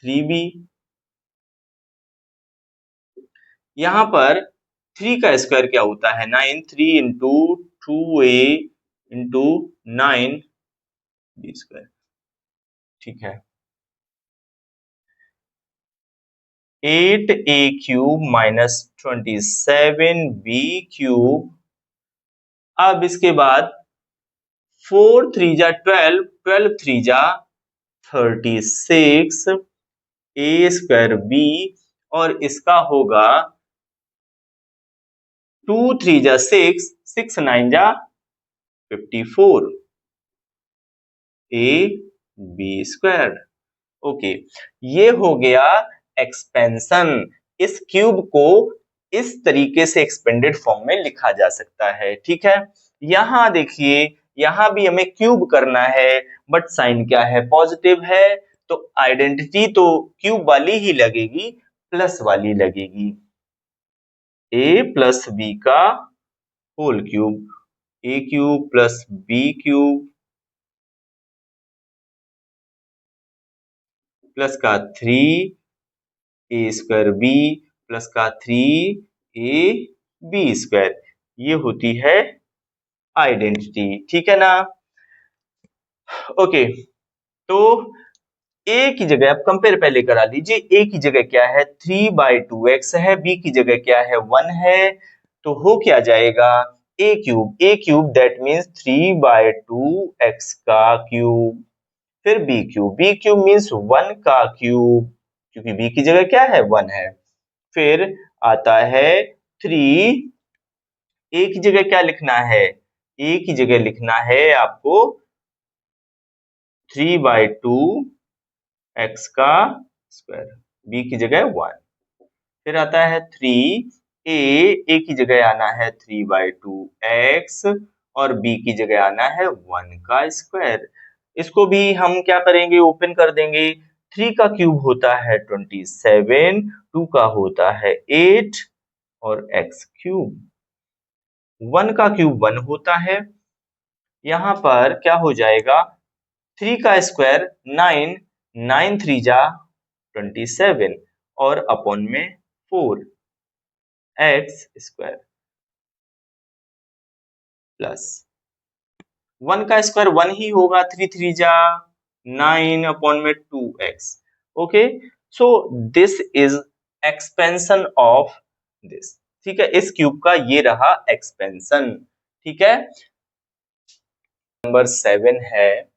3b। यहां पर 3 का स्क्वायर क्या होता है 9, 3 into 2a into 9 b square. ठीक है, 8a cube minus 27b cube. अब इसके बाद 4 3 जा 12, 12 3 जा 36 a स्क्वायर b, और इसका होगा 2 3 जा 6, 6 9 जा 54 a b स्क्वायर। ओके, ये हो गया एक्सपेंशन। इस क्यूब को इस तरीके से एक्सपेंडेड फॉर्म में लिखा जा सकता है। ठीक है, यहां देखिए, यहां भी हमें क्यूब करना है, बट साइन क्या है, पॉजिटिव है, तो आइडेंटिटी तो क्यूब वाली ही लगेगी, प्लस वाली लगेगी। a प्लस b का whole cube, a cube plus b cube plus का 3a स्क्वायर b प्लस का 3ab स्क्वायर, ये होती है आइडेंटिटी। ठीक है ना। ओके, तो a की जगह आप कंपेयर पहले करा लीजिए। a की जगह क्या है 3/2x है, b की जगह क्या है 1 है, तो हो क्या जाएगा a cube that means 3/2x का क्यूब। फिर बी क्यूब मीन्स 1 का क्यूब, क्योंकि b की जगह क्या है 1 है। फिर आता है 3, a की जगह क्या लिखना है, a की जगह लिखना है आपको 3/2x का स्क्वायर, b की जगह 1। फिर आता है 3a की जगह आना है 3/2x और b की जगह आना है 1 का स्क्वायर। इसको भी हम क्या करेंगे, ओपन कर देंगे। 3 का क्यूब होता है 27, 2 का होता है 8 और x क्यूब। 1 का क्यूब 1 होता है, यहां पर क्या हो जाएगा 3 का स्क्वायर 9, 9 3 जा 27 और अपॉन में 4 x स्क्वायर प्लस 1 का स्क्वायर 1 ही होगा, 3 3 जा 9 अपॉन में 2x। Okay, so this is expansion of this. ठीक है, इस क्यूब का ये रहा एक्सपेंशन। ठीक है, नंबर 7 है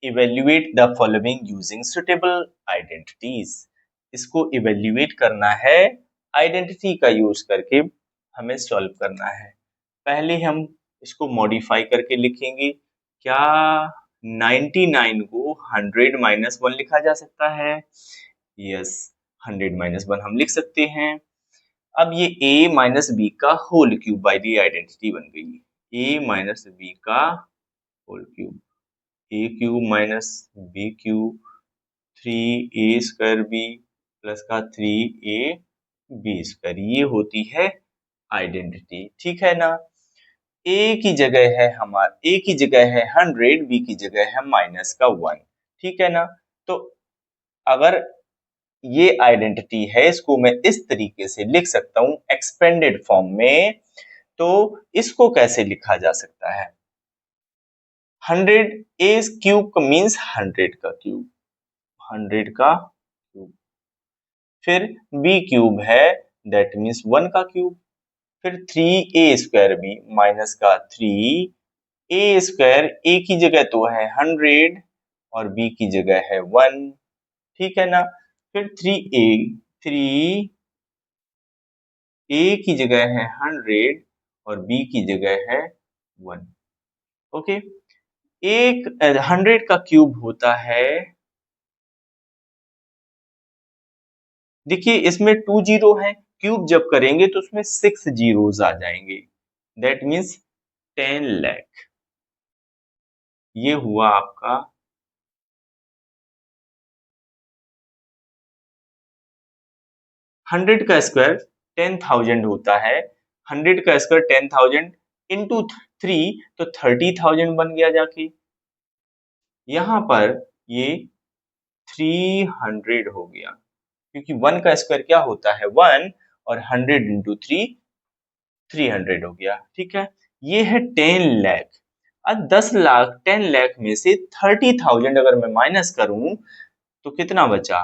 evaluate the following using suitable identities. इसको इवेल्युएट करना है, आइडेंटिटी का यूज करके हमें सॉल्व करना है। पहले हम इसको मॉडिफाई करके लिखेंगे। क्या 99 को 100 माइनस 1 लिखा जा सकता है? यस, 100 माइनस 1 हम लिख सकते हैं। अब ये a माइनस बी का होल क्यूब वाली आइडेंटिटी बन गई। a माइनस बी का whole cube, a cube minus B cube 3a square b plus का 3a b स्क्वायर, ये होती है आइडेंटिटी। ठीक है ना। a की जगह है हमारा, a की जगह है 100, b की जगह है माइनस का 1। ठीक है ना। तो अगर ये आइडेंटिटी है, इसको मैं इस तरीके से लिख सकता हूं एक्सपेंडेड फॉर्म में। तो इसको कैसे लिखा जा सकता है, 100 a क्यूब मीन्स 100 का क्यूब, 100 का क्यूब। फिर b क्यूब है दैट मीन्स 1 का क्यूब। फिर 3a स्क्वायर b माइनस का 3a स्क्वायर, a की जगह तो है 100 और b की जगह है 1। ठीक है ना। फिर 3a की जगह है 100 और b की जगह है 1। ओके, एक 100 का क्यूब होता है, देखिए इसमें 2 जीरो है, क्यूब जब करेंगे तो उसमें 6 जीरोस आ जाएंगे, दैट मीन्स 10 लाख। ये हुआ आपका 100 का स्क्वायर 10,000 होता है, 100 का स्क्वायर 10,000 इंटू 3 तो 30,000 बन गया जाके। यहाँ पर ये 300 हो गया, क्योंकि 1 का स्क्वायर क्या होता है 1, और 100 इंटू 3 300 हो गया। ठीक है, ये है 10 लाख। अब 10 लाख 10 लाख में से 30,000 अगर मैं माइनस करूं तो कितना बचा,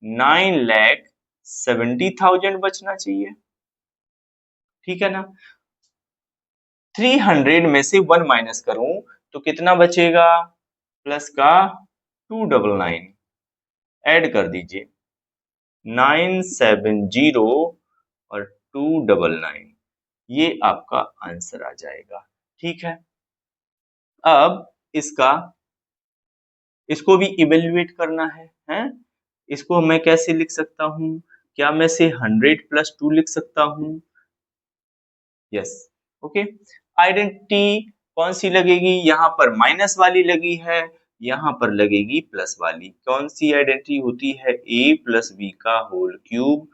9,70,000 बचना चाहिए। ठीक है ना, 300 में से 1 माइनस करूं तो कितना बचेगा, प्लस का 299 ऐड कर दीजिए, 970 और 299, ये आपका आंसर आ जाएगा। ठीक है, अब इसको भी इवेल्युएट करना है? इसको मैं कैसे लिख सकता हूं, क्या मैं से 100 प्लस 2 लिख सकता हूं? Yes, okay. आइडेंटिटी कौन सी लगेगी, यहाँ पर माइनस वाली लगी है, यहाँ पर लगेगी प्लस वाली। कौन सी आइडेंटिटी होती है, a प्लस बी का whole cube,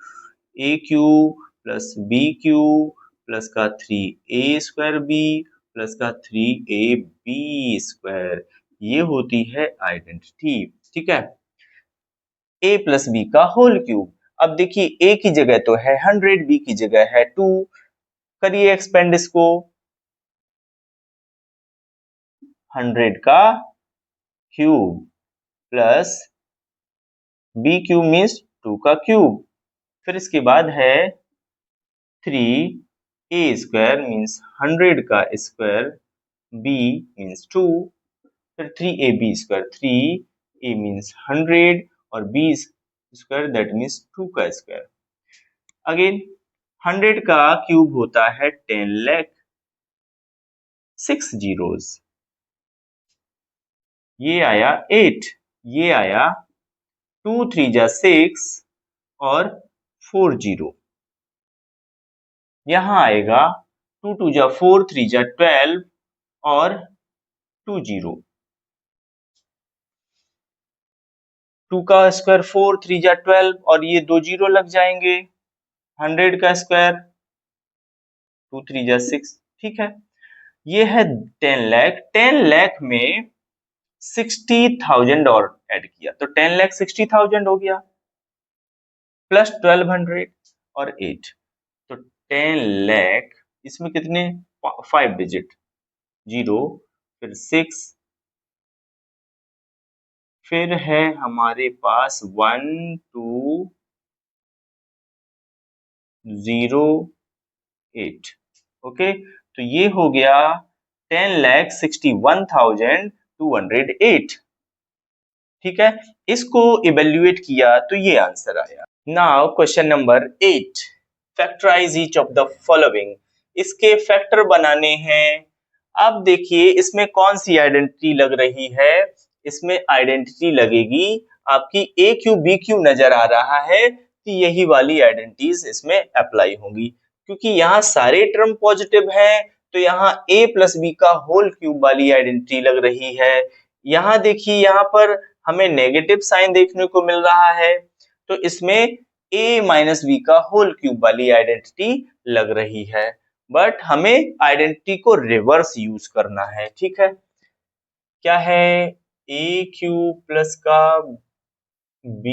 a cube plus B cube plus का 3a स्क्वायर बी प्लस का 3ab स्क्वायर, ये होती है आइडेंटिटी। ठीक है, a प्लस बी का होल क्यूब। अब देखिए a की जगह तो है 100, b की जगह है 2, करिए एक्सपेंड इसको, 100 का cube plus B cube means 2 का क्यूब, फिर इसके बाद है 3a स्क्वायर मीन्स 100 का स्क्वायर, b मीन्स 2, फिर 3ab स्क्वायर, 3a मीन्स 100 और b स्क्वायर दैट मीन्स 2 का स्क्वायर। अगेन 100 का क्यूब होता है 10 लाख, 6 जीरोस, ये आया 8, ये आया 2 3 जा 6 और 4 जीरो, यहाँ आएगा 2 2 जा 4 3 जा 12 और 2 जीरो, 2 का स्क्वायर 4 3 जा 12 और ये 2 जीरो लग जाएंगे, 100 का स्क्वायर 2 3 जा 6। ठीक है, ये है 10 लाख, 10 लाख में 60,000 और ऐड किया तो 10 लाख 60,000 हो गया, प्लस 1200 और 8, तो 10 लाख, इसमें कितने 5 डिजिट, 0 फिर 6, फिर है हमारे पास 1 2 0 8, ओके, तो ये हो गया 10,61,208। ठीक है, इसको इवेल्युएट किया तो ये आंसर आया। Now question number 8, factorise each of the following. इसके फैक्टर बनाने हैं। अब देखिए इसमें कौन सी आइडेंटिटी लग रही है, इसमें आइडेंटिटी लगेगी आपकी ए क्यू बी क्यू नजर आ रहा है कि यही वाली आइडेंटिटीज इसमें अप्लाई होंगी, क्योंकि यहाँ सारे टर्म पॉजिटिव हैं तो यहाँ a प्लस बी का होल क्यूब वाली आइडेंटिटी लग रही है। यहाँ देखिए यहाँ पर हमें नेगेटिव साइन देखने को मिल रहा है तो इसमें a माइनस बी का होल क्यूब वाली आइडेंटिटी लग रही है, बट हमें आइडेंटिटी को रिवर्स यूज करना है। ठीक है, क्या है, a क्यूब प्लस का b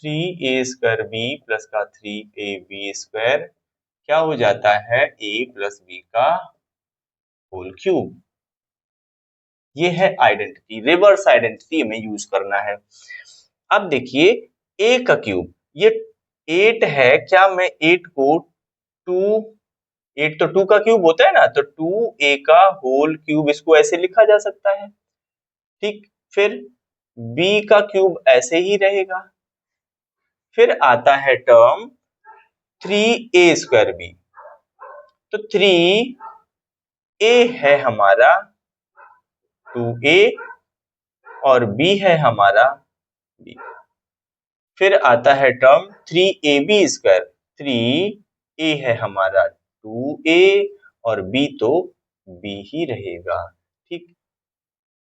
3a square b plus का 3ab स्क्वायर क्या हो जाता है, a प्लस b का होल क्यूब। ये है आइडेंटिटी, रिवर्स आइडेंटिटी हमें यूज करना है। अब देखिए a का क्यूब, ये 8 है, क्या मैं 8 को 2, 8 तो 2 का क्यूब होता है ना, तो 2a का होल क्यूब इसको ऐसे लिखा जा सकता है। ठीक, फिर b का क्यूब ऐसे ही रहेगा, फिर आता है टर्म 3a स्क्वायर b, तो 3a है हमारा 2a और b है हमारा b, फिर आता है टर्म 3ab स्क्वायर, 3a है हमारा 2a और b तो b ही रहेगा। ठीक,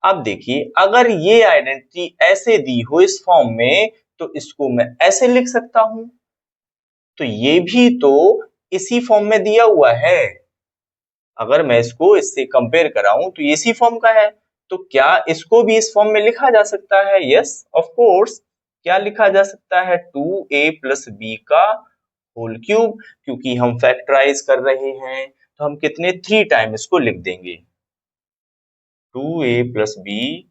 अब देखिए, अगर ये आइडेंटिटी ऐसे दी हो इस फॉर्म में, तो इसको मैं ऐसे लिख सकता हूं। तो ये भी तो इसी फॉर्म में दिया हुआ है। अगर मैं इसको इससे कंपेयर कराऊं तो ये इसी फॉर्म का है। तो क्या इसको भी इस फॉर्म में लिखा जा सकता है? Yes of course. क्या लिखा जा सकता है? 2a प्लस बी का होल क्यूब। क्योंकि हम फैक्टराइज कर रहे हैं तो हम कितने 3 टाइम इसको लिख देंगे। 2a plus B,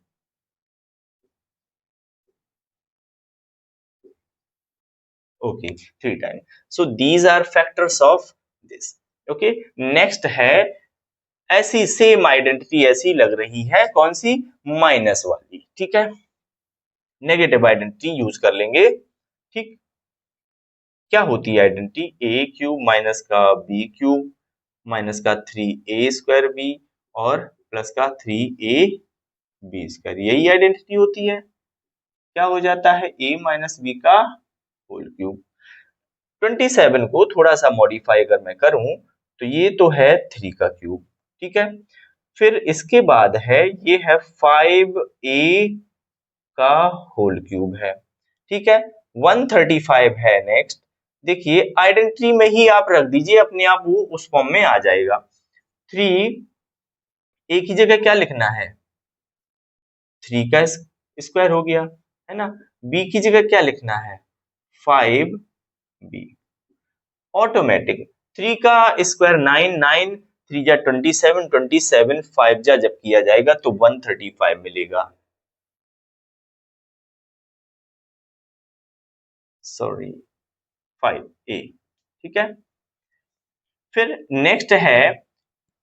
okay, 3 time. So these are factors of this. Okay, next है, ऐसी सेम आइडेंटिटी ऐसी लग रही है, कौन सी? माइनस वाली। ठीक है, नेगेटिव आइडेंटिटी यूज कर लेंगे। ठीक, क्या होती है आइडेंटिटी? ए क्यूब माइनस का बी क्यूब माइनस का 3a² बी और प्लस का 3ab²। यही आइडेंटिटी होती है। क्या हो जाता है? a माइनस बी का होल क्यूब। 27 को थोड़ा सा मॉडिफाई अगर मैं करूं तो ये तो है 3 का क्यूब। ठीक है, फिर इसके बाद है, ये है 5a का होल क्यूब है। ठीक है, 135 है नेक्स्ट। देखिए, आइडेंटिटी में ही आप रख दीजिए, अपने आप वो उस फॉर्म में आ जाएगा। 3 ए की जगह क्या लिखना है? 3 का स्क्वायर हो गया, है ना। बी की जगह क्या लिखना है? 5b। ऑटोमेटिक 3 का स्क्वायर 9, 9 3 जा 27, 27 5 जा जब किया जाएगा तो 135 मिलेगा। Sorry, 5a। ठीक है, फिर नेक्स्ट है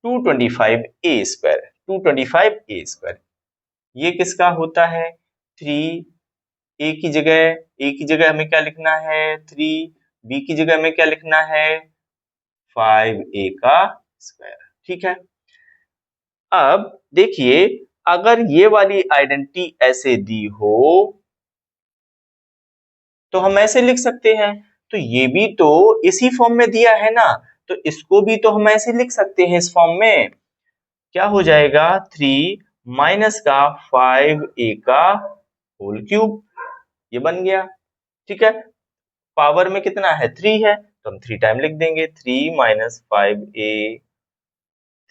225a²। 225a², ये किसका होता है? 3 ए की जगह हमें क्या लिखना है? 3 बी की जगह हमें क्या लिखना है? 5a का स्क्वायर। ठीक है, अब देखिए, अगर ये वाली आइडेंटिटी ऐसे दी हो तो हम ऐसे लिख सकते हैं। तो ये भी तो इसी फॉर्म में दिया है ना, तो इसको भी तो हम ऐसे लिख सकते हैं इस फॉर्म में। क्या हो जाएगा? 3 माइनस का 5a का होल क्यूब, ये बन गया। ठीक है, पावर में कितना है? 3 है, तो हम 3 टाइम लिख देंगे। 3 minus 5a,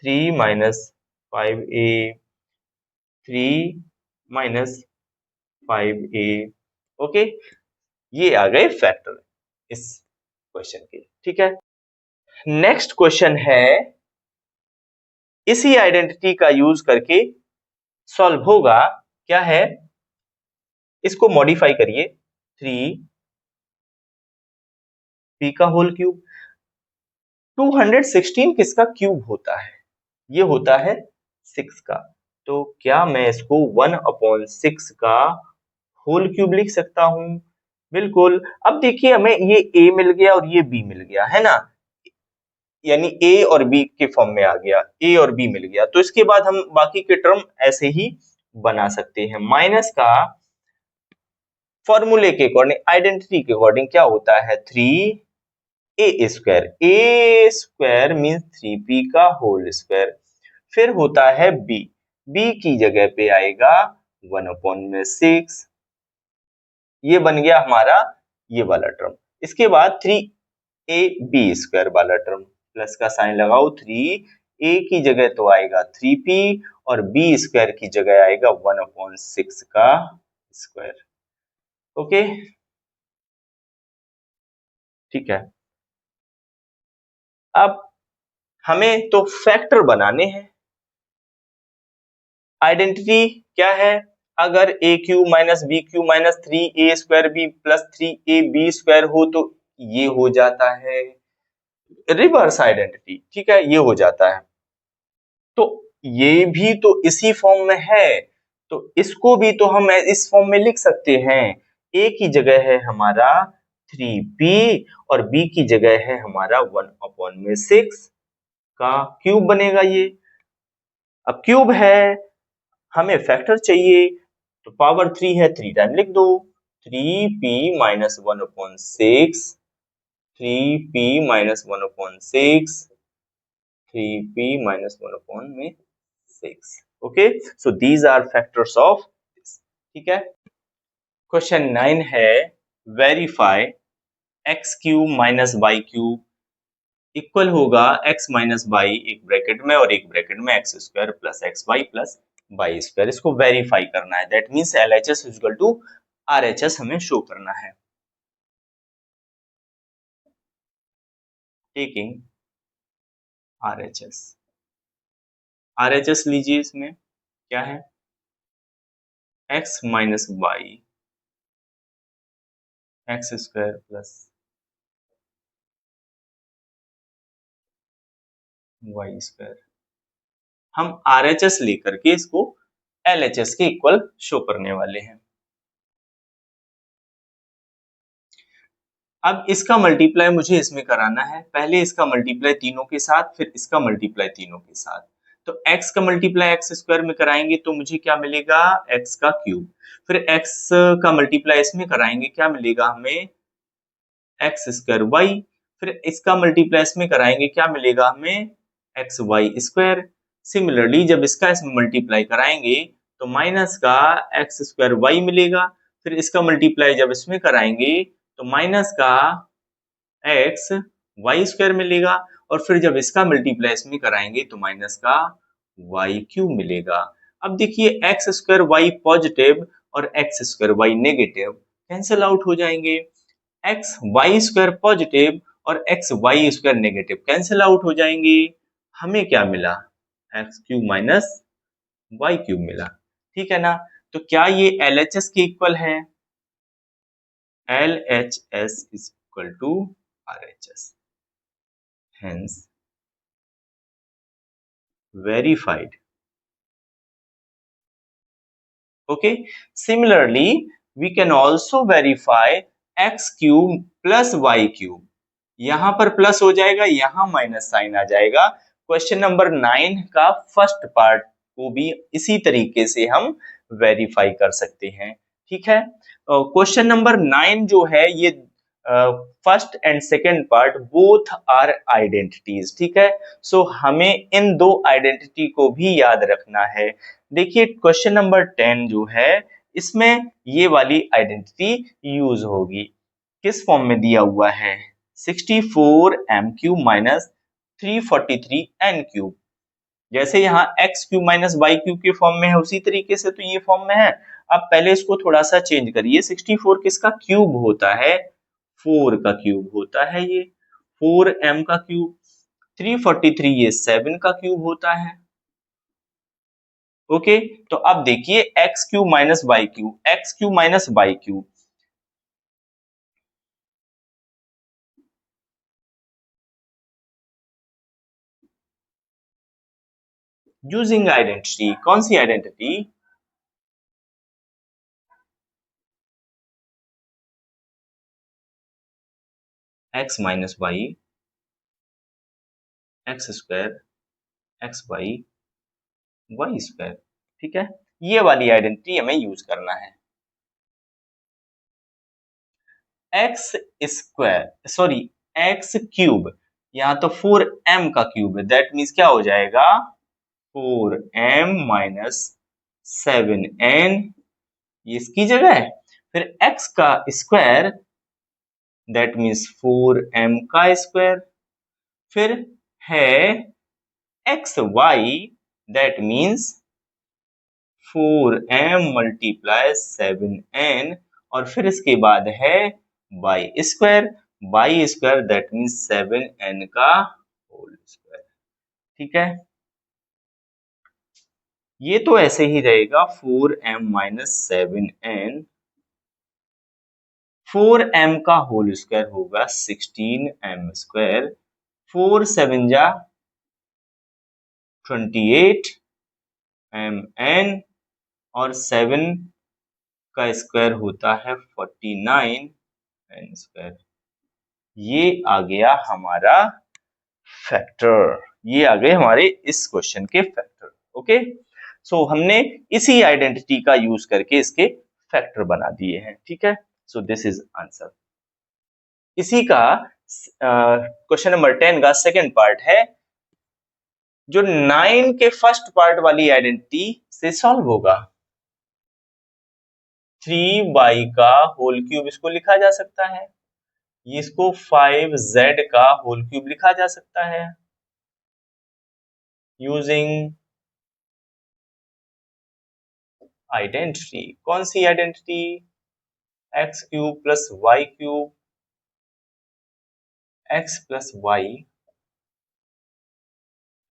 3 minus 5a, 3 minus 5a। Okay, ये आ गए फैक्टर इस क्वेश्चन के। ठीक है, नेक्स्ट क्वेश्चन है, इसी आइडेंटिटी का यूज करके सॉल्व होगा। क्या है? इसको मॉडिफाई करिए। 3b का होल क्यूब। 216 किसका क्यूब होता है? ये होता है 6 का। तो क्या मैं इसको 1/6 का होल क्यूब लिख सकता हूं? बिल्कुल। अब देखिए, हमें ये a मिल गया और ये b मिल गया, है ना। यानी a और b के फॉर्म में आ गया, a और b मिल गया। तो इसके बाद हम बाकी के टर्म ऐसे ही बना सकते हैं। माइनस का फॉर्मूले के अकॉर्डिंग, आइडेंटिटी के अकॉर्डिंग क्या होता है? 3a²। a² मीन्स 3p का होल स्क्वायर। फिर होता है b। b की जगह पे आएगा 1/6। ये बन गया हमारा ये वाला टर्म। इसके बाद 3ab² वाला टर्म, प्लस का साइन लगाओ। 3a की जगह तो आएगा 3p और b² की जगह आएगा 1/6 का स्क्वायर। ओके, ठीक है। अब हमें तो फैक्टर बनाने हैं। आइडेंटिटी क्या है? अगर a cube minus B cube minus 3a² B plus 3ab² हो तो ये हो जाता है रिवर्स आइडेंटिटी। ठीक है, ये हो जाता है। तो ये भी तो इसी फॉर्म में है, तो इसको भी तो हम इस फॉर्म में लिख सकते हैं। a की जगह है हमारा 3p और b की जगह है हमारा 1/6 का क्यूब बनेगा ये। अब क्यूब है, हमें फैक्टर चाहिए, तो पावर 3 है, 3 टाइम लिख दो। 3p minus 1/6, 3p minus 1/6, 3p minus 1/6। Okay, so these are factors of this. ठीक है, क्वेश्चन 9 है verify X cube minus Y cube equal होगा एक्स माइनस वाई एक ब्रैकेट में और एक ब्रैकेट में X square plus X Y plus Y square. इसको वेरीफाई करना है, that means L H S equal to R H S हमें शो करना है। Taking are H S, R H S लीजिए, इसमें क्या है X minus Y x square plus Y square. हम आर एच एस लेकर के इसको एल एच एस के इक्वल शो करने वाले हैं। अब इसका मल्टीप्लाई मुझे इसमें कराना है, पहले इसका मल्टीप्लाई तीनों के साथ, फिर इसका मल्टीप्लाई तीनों के साथ। तो x का मल्टीप्लाई एक्स स्क्वायर में कराएंगे तो मुझे क्या मिलेगा x का क्यूब, फिर x का मल्टीप्लाई इसमें कराएंगे क्या मिलेगा हमें एक्स स्क्वायर वाई, फिर इसका मल्टीप्लाई इसमें कराएंगे क्या मिलेगा हमें एक्स वाई स्क्वायर। सिमिलरली जब इसका इसमें मल्टीप्लाई कराएंगे तो माइनस का एक्स स्क्वायर वाई मिलेगा, फिर इसका मल्टीप्लाई जब इसमें कराएंगे तो माइनस का एक्स वाई स्क्वायर मिलेगा, और फिर जब इसका मल्टीप्लाई इसमें कराएंगे तो माइनस का वाई क्यूब मिलेगा। अब देखिए एक्स स्क्वायर वाई पॉजिटिव और X square Y negative cancel out हो जाएंगे, एक्स वाई स्क्वायर पॉजिटिव और X Y square negative cancel out हो जाएंगे। हमें क्या मिला X cube minus Y cube मिला। ठीक है ना, तो क्या ये एल एच एस के इक्वल है? L H S is equal to R H S, hence verified. Okay, similarly we can also verify x cube plus y cube। यहां पर प्लस हो जाएगा, यहां माइनस साइन आ जाएगा। क्वेश्चन नंबर 9 का फर्स्ट पार्ट को भी इसी तरीके से हम वेरीफाई कर सकते हैं। ठीक है, क्वेश्चन नंबर 9 जो है ये first and second part both are identities. ठीक है, सो हमें इन दो आइडेंटिटी को भी याद रखना है। देखिए क्वेश्चन नंबर 10 जो है इसमें ये वाली आइडेंटिटी यूज होगी, किस फॉर्म में दिया हुआ है 64 m cube minus 343 n cube. जैसे यहाँ x cube minus Y cube के फॉर्म में है उसी तरीके से तो ये फॉर्म में है। अब पहले इसको थोड़ा सा चेंज करिए, 64 किसका क्यूब होता है 4 का क्यूब होता है ये 4m का क्यूब, 343 ये 7 का क्यूब होता है। ओके, तो अब देखिए x cube minus Y cube, x cube minus Y cube, using identity, कौन सी identity x minus Y x square x Y y square. ठीक है, ये वाली आइडेंटिटी हमें यूज करना है। X square sorry x cube, यहाँ तो 4m का क्यूब है, दैट मीन्स क्या हो जाएगा 4m माइनस 7n, ये इसकी जगह है। फिर x का स्क्वायर दैट मीन्स 4m का स्क्वायर, फिर है X Y that means 4m multiply 7n, और फिर इसके बाद है Y square that means 7n का होल स्क्वायर। ठीक है, ये तो ऐसे ही रहेगा 4m माइनस 7n, 4m का होल स्क्वायर होगा 16m स्क्वायर, 4 7 जा 28 mn, और 7 का स्क्वायर होता है 49 n स्क्वायर। ये आ गया हमारा फैक्टर, ये आ गए हमारे इस क्वेश्चन के फैक्टर। ओके, सो हमने इसी आइडेंटिटी का यूज करके इसके फैक्टर बना दिए हैं। ठीक है, सो दिस इज आंसर। इसी का क्वेश्चन नंबर 10 का सेकेंड पार्ट है जो 9 के फर्स्ट पार्ट वाली आइडेंटिटी से सॉल्व होगा। 3y का होल क्यूब इसको लिखा जा सकता है, इसको 5z का होल क्यूब लिखा जा सकता है यूजिंग आइडेंटिटी। कौन सी identity? X cube plus Y cube, x plus y,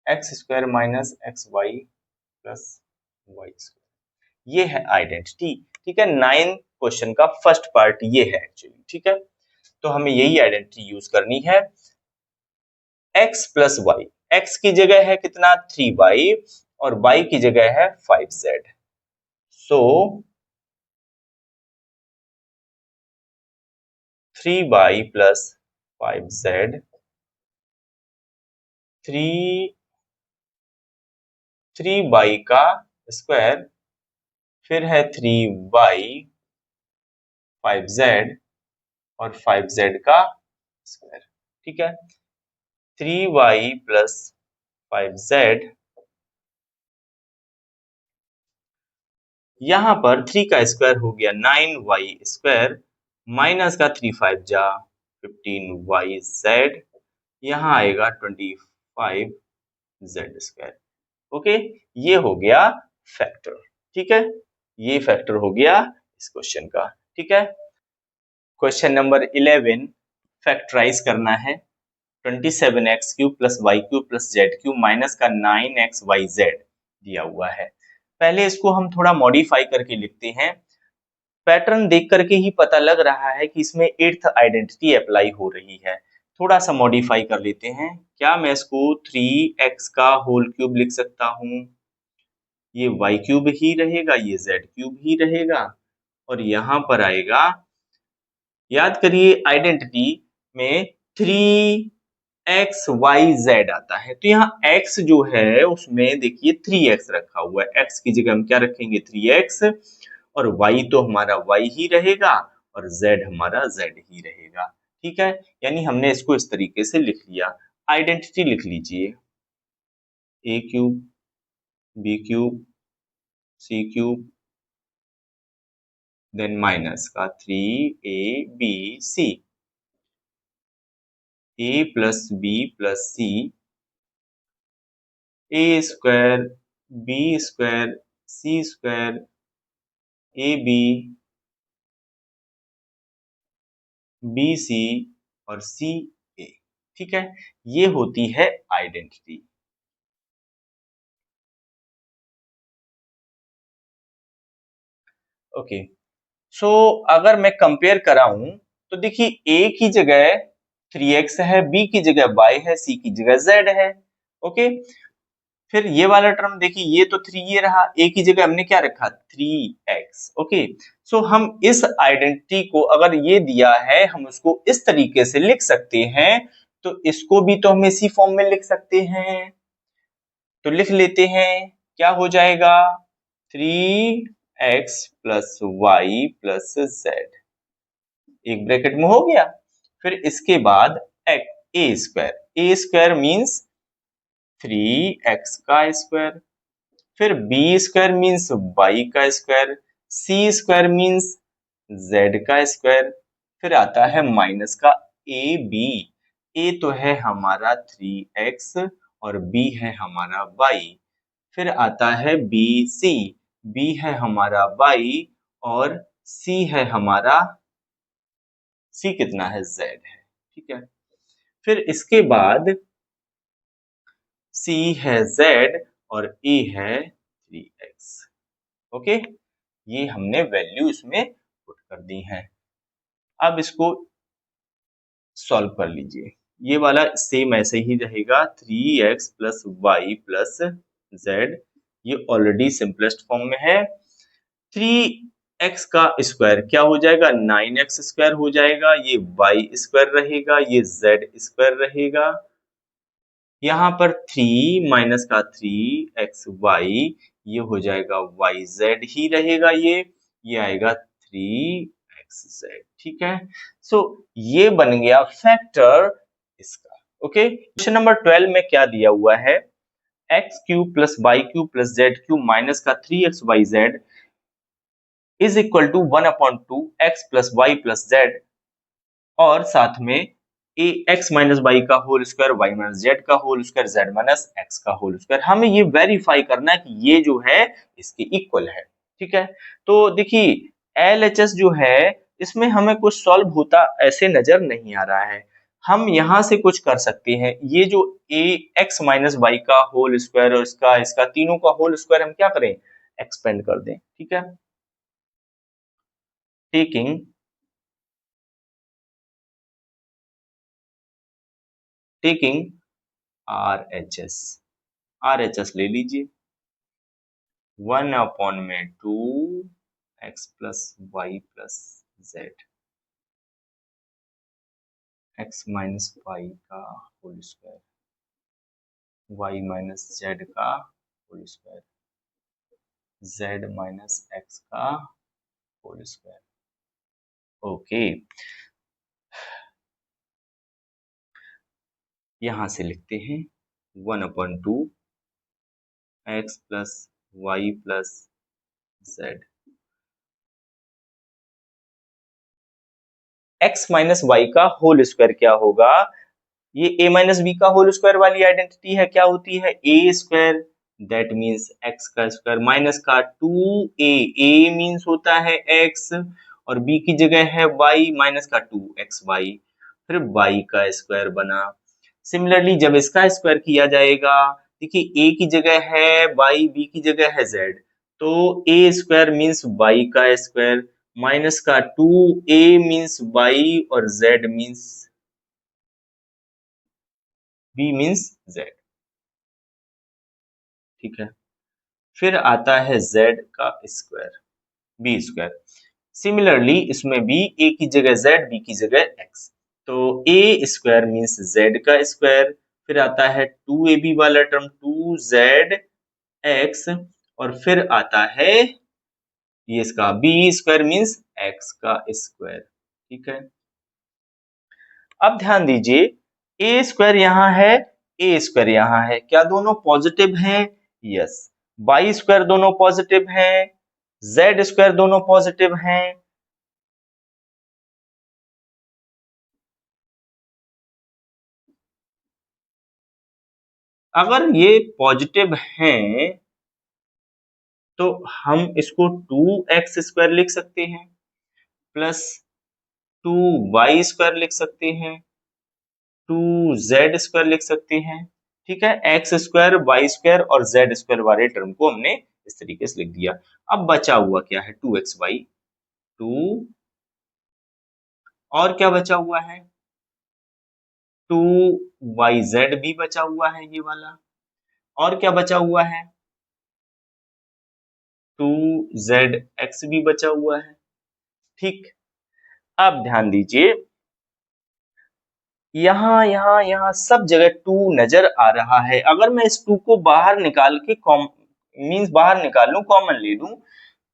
x square minus x Y plus Y square, ये है आइडेंटिटी। ठीक है, 9 क्वेश्चन का फर्स्ट पार्ट ये है एक्चुअली। ठीक है, तो हमें यही आइडेंटिटी यूज करनी है। x प्लस वाई, एक्स की जगह है कितना 3y और y की जगह है 5z। सो 3y प्लस 5z, 3y का स्क्वायर, फिर है 3y 5z और 5z का स्क्वायर। ठीक है, 3y प्लस 5z, यहां पर 3 का स्क्वायर हो गया 9y स्क्वायर, माइनस का 3 5 जा 15yz, यहाँ आएगा 25z स्क्वायर। ओके, ये हो गया फैक्टर। ठीक है, ये फैक्टर हो गया इस क्वेश्चन का। ठीक है, क्वेश्चन नंबर 11 फैक्टराइज करना है। 27x cube plus Y cube plus Z cube minus का 9xyz दिया हुआ है। पहले इसको हम थोड़ा मॉडिफाई करके लिखते हैं। पैटर्न देख करके ही पता लग रहा है कि इसमें 8th आइडेंटिटी अप्लाई हो रही है। थोड़ा सा मॉडिफाई कर लेते हैं। क्या मैं इसको 3x का होल क्यूब लिख सकता हूं? ये y क्यूब ही रहेगा, ये z क्यूब ही रहेगा, और यहां पर आएगा, याद करिए आइडेंटिटी में 3xyz आता है, तो यहाँ x जो है उसमें देखिए 3x रखा हुआ है। x की जगह हम क्या रखेंगे 3x, और y तो हमारा y ही रहेगा और z हमारा z ही रहेगा। ठीक है, यानी हमने इसको इस तरीके से लिख लिया। आइडेंटिटी लिख लीजिए, a cube b cube c cube, then minus का 3abc, a plus b plus c, a square b square c square ab bc और ca। ठीक है, ये होती है आइडेंटिटी। ओके, सो अगर मैं कंपेयर कराऊं तो देखिए a की जगह 3x है, b की जगह y है, c की जगह z है। ओके, फिर ये वाला टर्म देखिए, ये तो 3 ये रहा, a की जगह हमने क्या रखा 3x। ओके, सो हम इस आइडेंटिटी को, अगर ये दिया है हम उसको इस तरीके से लिख सकते हैं, तो इसको भी तो हम इसी फॉर्म में लिख सकते हैं। तो लिख लेते हैं, क्या हो जाएगा 3x plus Y plus Z, एक ब्रैकेट में हो गया। फिर इसके बाद ए स्क्वायर मीन्स 3x का स्क्वायर, फिर बी स्क्वायर मीन्स वाई का square, c square means Z का स्क्वायर, फिर आता है माइनस का ए बी। ए तो है हमारा 3x और बी है हमारा y, फिर आता है बी सी, बी है हमारा y और सी है हमारा, सी कितना है z है। ठीक है, फिर इसके बाद सी है z और ए है 3x। ओके, ये हमने वैल्यू इसमें पुट कर दी है। अब इसको सॉल्व कर लीजिए, ये वाला सेम ऐसे ही रहेगा 3x plus Y plus Z, ये ऑलरेडी सिंपलेस्ट फॉर्म में है। 3x का स्क्वायर क्या हो जाएगा 9x स्क्वायर हो जाएगा, ये y स्क्वायर रहेगा, ये z स्क्वायर रहेगा, यहाँ पर 3 माइनस का 3xy, ये हो जाएगा yz ही रहेगा, ये आएगा 3xz। ठीक है, सो ये बन गया फैक्टर इसका। ओके, क्वेश्चन नंबर 12 में क्या दिया हुआ है, x cube plus Y cube plus Z cube minus का 3xyz is equal to 1/2 x plus Y plus z, और साथ में ए एक्स माइनस वाई का whole square, y minus z का whole square, z minus x का होल स्क्वायर। हमें ये वेरीफाई करना है कि ये जो है इसके इक्वल है। ठीक है, तो देखिए LHS जो है इसमें हमें कुछ सॉल्व होता ऐसे नजर नहीं आ रहा है। हम यहाँ से कुछ कर सकते हैं, ये जो ए एक्स माइनस वाई का होल स्क्वायर और इसका इसका तीनों का होल स्क्वायर हम क्या करें, एक्सपेंड कर दें। ठीक है, टेकिंग टेकिंग RHS, RHS ले लीजिए, 1/2 x plus Y plus z, x minus y का whole square, y minus z का whole square, z minus x का होल स्क्वायर। ओके, यहां से लिखते हैं 1/2 x plus Y plus z, x minus y का होल स्क्वायर क्या होगा, ये a माइनस बी का होल स्क्वायर वाली आइडेंटिटी है, क्या होती है a square, that means x का स्क्वायर माइनस का 2a, a मीन्स होता है x और b की जगह है y माइनस का 2xy, फिर y का स्क्वायर बना। सिमिलरली जब इसका स्क्वायर किया जाएगा, देखिए a की जगह है y, b की जगह है z, तो a स्क्वायर मीन्स y का स्क्वायर माइनस का 2a मीन्स y और z means b means z। ठीक है, फिर आता है z का स्क्वायर, b स्क्वायर। सिमिलरली इसमें भी a की जगह z, b की जगह x, तो a स्क्वायर मीन्स z का स्क्वायर, फिर आता है 2ab वाला टर्म 2zx, और फिर आता है ये इसका b स्क्वायर मीन्स x का स्क्वायर। ठीक है, अब ध्यान दीजिए ए स्क्वायर यहाँ है, ए स्क्वायर यहाँ है, क्या दोनों पॉजिटिव हैं, यस। वाई स्क्वायर दोनों पॉजिटिव हैं, जेड स्क्वायर दोनों पॉजिटिव हैं। अगर ये पॉजिटिव हैं तो हम इसको 2x स्क्वायर लिख सकते हैं प्लस 2y स्क्वायर लिख सकते हैं, 2z स्क्वायर लिख सकते हैं। ठीक है, एक्स स्क्वायर, वाई स्क्वायर और जेड स्क्वायर वाले टर्म को हमने इस तरीके से लिख दिया। अब बचा हुआ क्या है, 2xy, 2, और क्या बचा हुआ है, 2yz भी बचा हुआ है ये वाला, और क्या बचा हुआ है, 2zx भी बचा हुआ है। ठीक, अब ध्यान दीजिए यहाँ यहाँ यहाँ सब जगह 2 नजर आ रहा है। अगर मैं इस 2 को बाहर निकाल के मीन्स बाहर निकाल लूं, कॉमन ले लूं,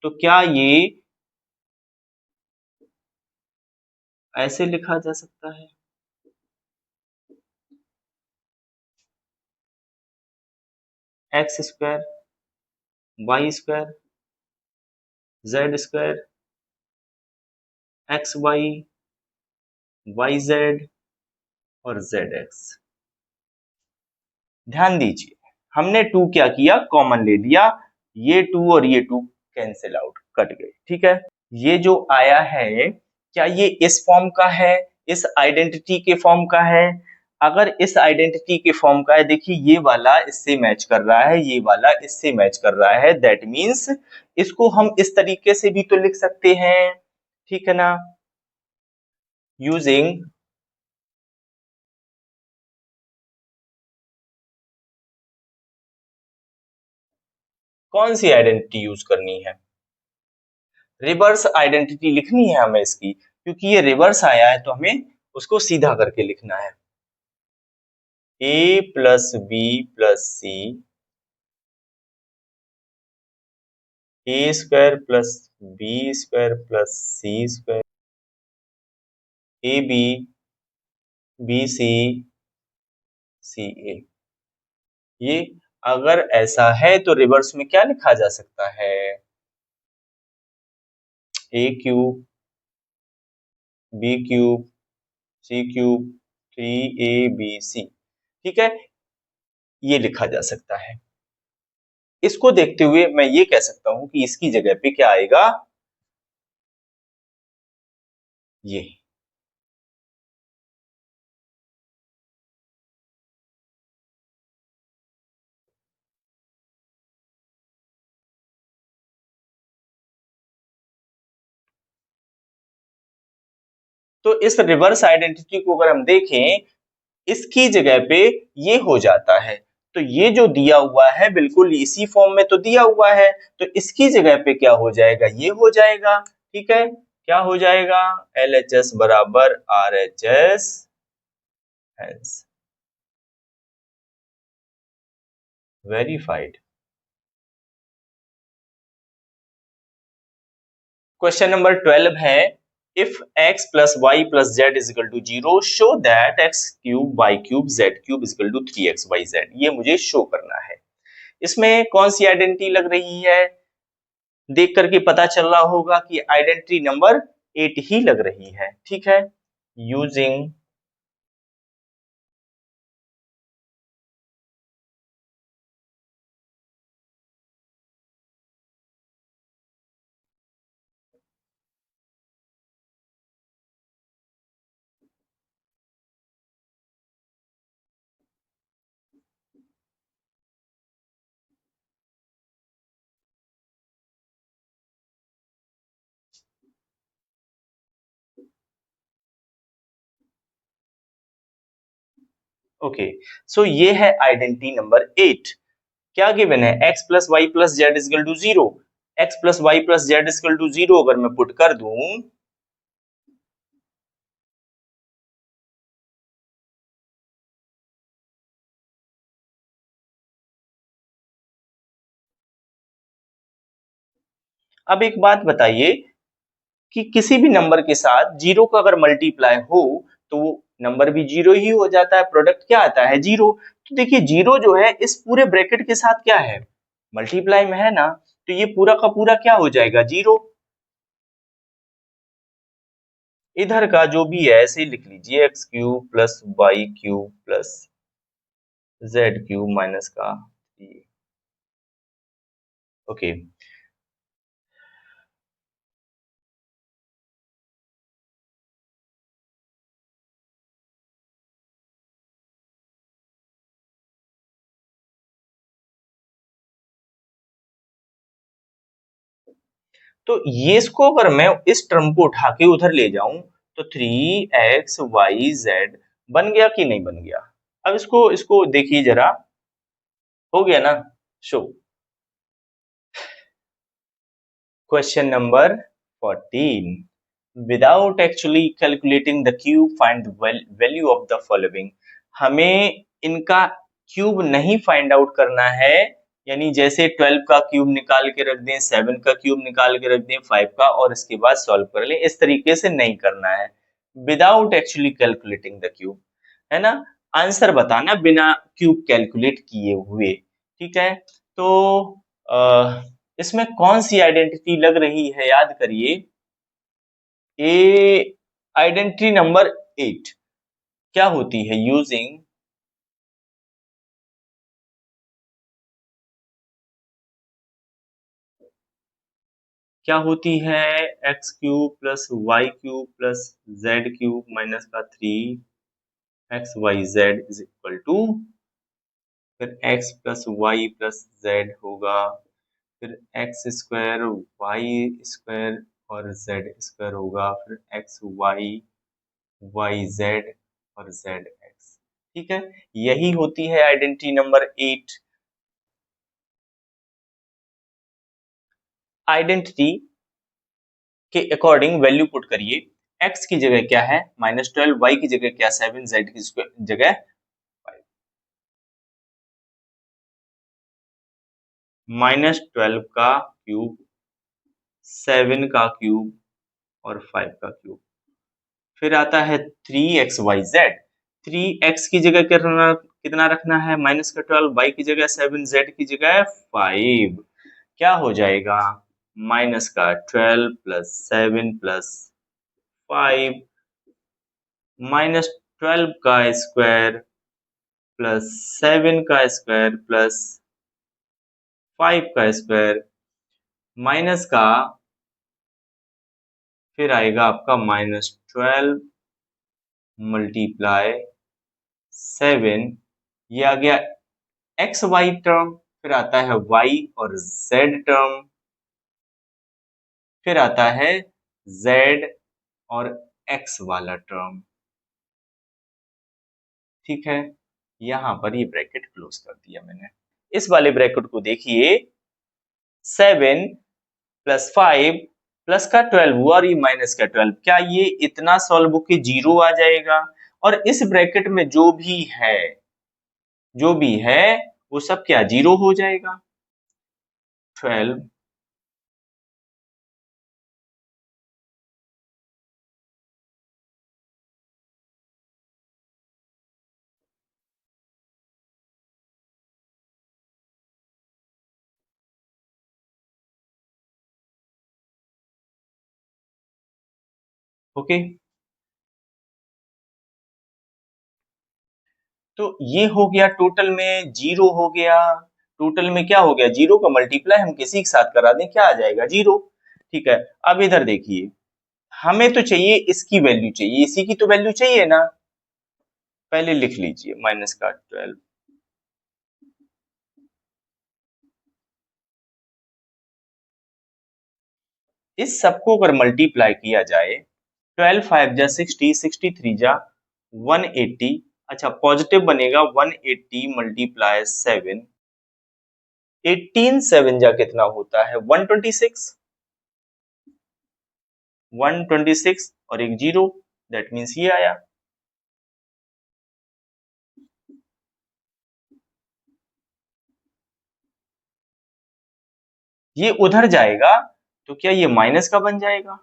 तो क्या ये ऐसे लिखा जा सकता है, x square Y square Z square x Y Y Z और जेड एक्स। ध्यान दीजिए हमने 2 क्या किया, कॉमन ले लिया, ये 2 और ये 2 कैंसिल आउट, कट गए। ठीक है, ये जो आया है क्या ये इस फॉर्म का है, इस आइडेंटिटी के फॉर्म का है, अगर इस आइडेंटिटी के फॉर्म का है, देखिए ये वाला इससे मैच कर रहा है, ये वाला इससे मैच कर रहा है, दैट मीन्स इसको हम इस तरीके से भी तो लिख सकते हैं। ठीक है ना, यूजिंग कौन सी आइडेंटिटी यूज करनी है, रिवर्स आइडेंटिटी लिखनी है हमें इसकी, क्योंकि ये रिवर्स आया है तो हमें उसको सीधा करके लिखना है। a plus B plus c, a square plus B square plus C square, a b b c c a, ये अगर ऐसा है तो रिवर्स में क्या लिखा जा सकता है? A cube, B cube, C cube, 3ab, ठीक है, ये लिखा जा सकता है। इसको देखते हुए मैं ये कह सकता हूं कि इसकी जगह पे क्या आएगा, ये। तो इस रिवर्स आइडेंटिटी को अगर हम देखें, इसकी जगह पे ये हो जाता है, तो ये जो दिया हुआ है बिल्कुल इसी फॉर्म में तो दिया हुआ है, तो इसकी जगह पे क्या हो जाएगा, ये हो जाएगा। ठीक है, क्या हो जाएगा, LHS बराबर RHS, वेरीफाइड। क्वेश्चन नंबर 12 है, if x plus Y plus Z is equal to 0 show that x cube Y cube Z cube is equal to 3xyz। ये मुझे शो करना है। इसमें कौन सी आइडेंटिटी लग रही है, देख करके पता चल रहा होगा कि आइडेंटिटी नंबर 8 ही लग रही है। ठीक है, यूजिंग ओके, सो ये है आइडेंटिटी नंबर 8। क्या गिवन है, x plus Y plus Z is equal to 0। x plus Y plus Z is equal to 0 अगर मैं पुट कर दूं, अब एक बात बताइए कि किसी भी नंबर के साथ जीरो का अगर मल्टीप्लाई हो तो वो नंबर भी जीरो ही हो जाता है, प्रोडक्ट क्या आता है, जीरो। तो देखिए जीरो जो है इस पूरे ब्रैकेट के साथ क्या है, मल्टीप्लाई में है ना, तो ये पूरा का पूरा क्या हो जाएगा, जीरो। इधर का जो भी है ऐसे ही लिख लीजिए, X cube plus Y cube plus Z cube minus का 3। ओके, तो ये इसको अगर मैं इस टर्म को उठा के उधर ले जाऊं तो 3xyz बन गया कि नहीं बन गया। अब इसको इसको देखिए जरा, हो गया ना show. Question number 14, without actually calculating the cube find the value of the following. हमें इनका क्यूब नहीं फाइंड आउट करना है, यानी जैसे 12 का क्यूब निकाल के रख दें, 7 का क्यूब निकाल के रख दें, 5 का, और इसके बाद सॉल्व कर लें, इस तरीके से नहीं करना है। Without actually calculating the cube, है ना, आंसर बताना बिना क्यूब कैलकुलेट किए हुए। ठीक है, तो इसमें कौन सी आइडेंटिटी लग रही है, याद करिए, ए आइडेंटिटी नंबर 8 क्या होती है, यूजिंग क्या होती है, x cube plus Y cube plus Z cube minus का 3xyz इज इक्वल टू, फिर x plus Y plus Z होगा, फिर एक्स स्क्वायर वाई स्क्वायर और जेड स्क्वायर होगा, फिर एक्स वाई वाई जेड और जेड एक्स। ठीक है, यही होती है आइडेंटिटी नंबर 8। आइडेंटिटी के अकॉर्डिंग वैल्यू पुट करिए, x की जगह क्या है -12, y की जगह क्या 7, z की जगह 5। -12 का क्यूब, 7 का क्यूब और 5 का क्यूब, फिर आता है 3xyz। 3x की जगह कितना रखना है, माइनस का 12, y की जगह 7, z की जगह 5, क्या हो जाएगा, माइनस का 12 प्लस 7 प्लस 5, माइनस 12 का स्क्वायर प्लस 7 का स्क्वायर प्लस 5 का स्क्वायर, माइनस का फिर आएगा आपका -12 मल्टीप्लाई 7, ये आ गया एक्स वाई टर्म, फिर आता है y और z टर्म, फिर आता है z और x वाला टर्म। ठीक है, यहां पर ये ब्रैकेट क्लोज कर दिया मैंने। इस वाले ब्रैकेट को देखिए, 7 प्लस 5 प्लस का 12 हुआ और ये माइनस का 12, क्या ये इतना सॉल्व होके 0 आ जाएगा? और इस ब्रैकेट में जो भी है वो सब क्या 0 हो जाएगा। 12 ओके, तो ये हो गया, टोटल में 0 हो गया। टोटल में क्या हो गया, 0 का मल्टीप्लाई हम किसी के साथ करा दें, क्या आ जाएगा 0। ठीक है, अब इधर देखिए, हमें तो चाहिए इसकी वैल्यू, चाहिए इसी की तो वैल्यू चाहिए ना। पहले लिख लीजिए माइनस का 12, इस सबको अगर मल्टीप्लाई किया जाए, 12 5 जा 60, 63 जा 180, अच्छा पॉजिटिव बनेगा 180 मल्टीप्लाई 7, 18 7 जा कितना होता है 126, 126 और एक 0, दैट मीन्स ये आया। ये उधर जाएगा तो क्या ये माइनस का बन जाएगा?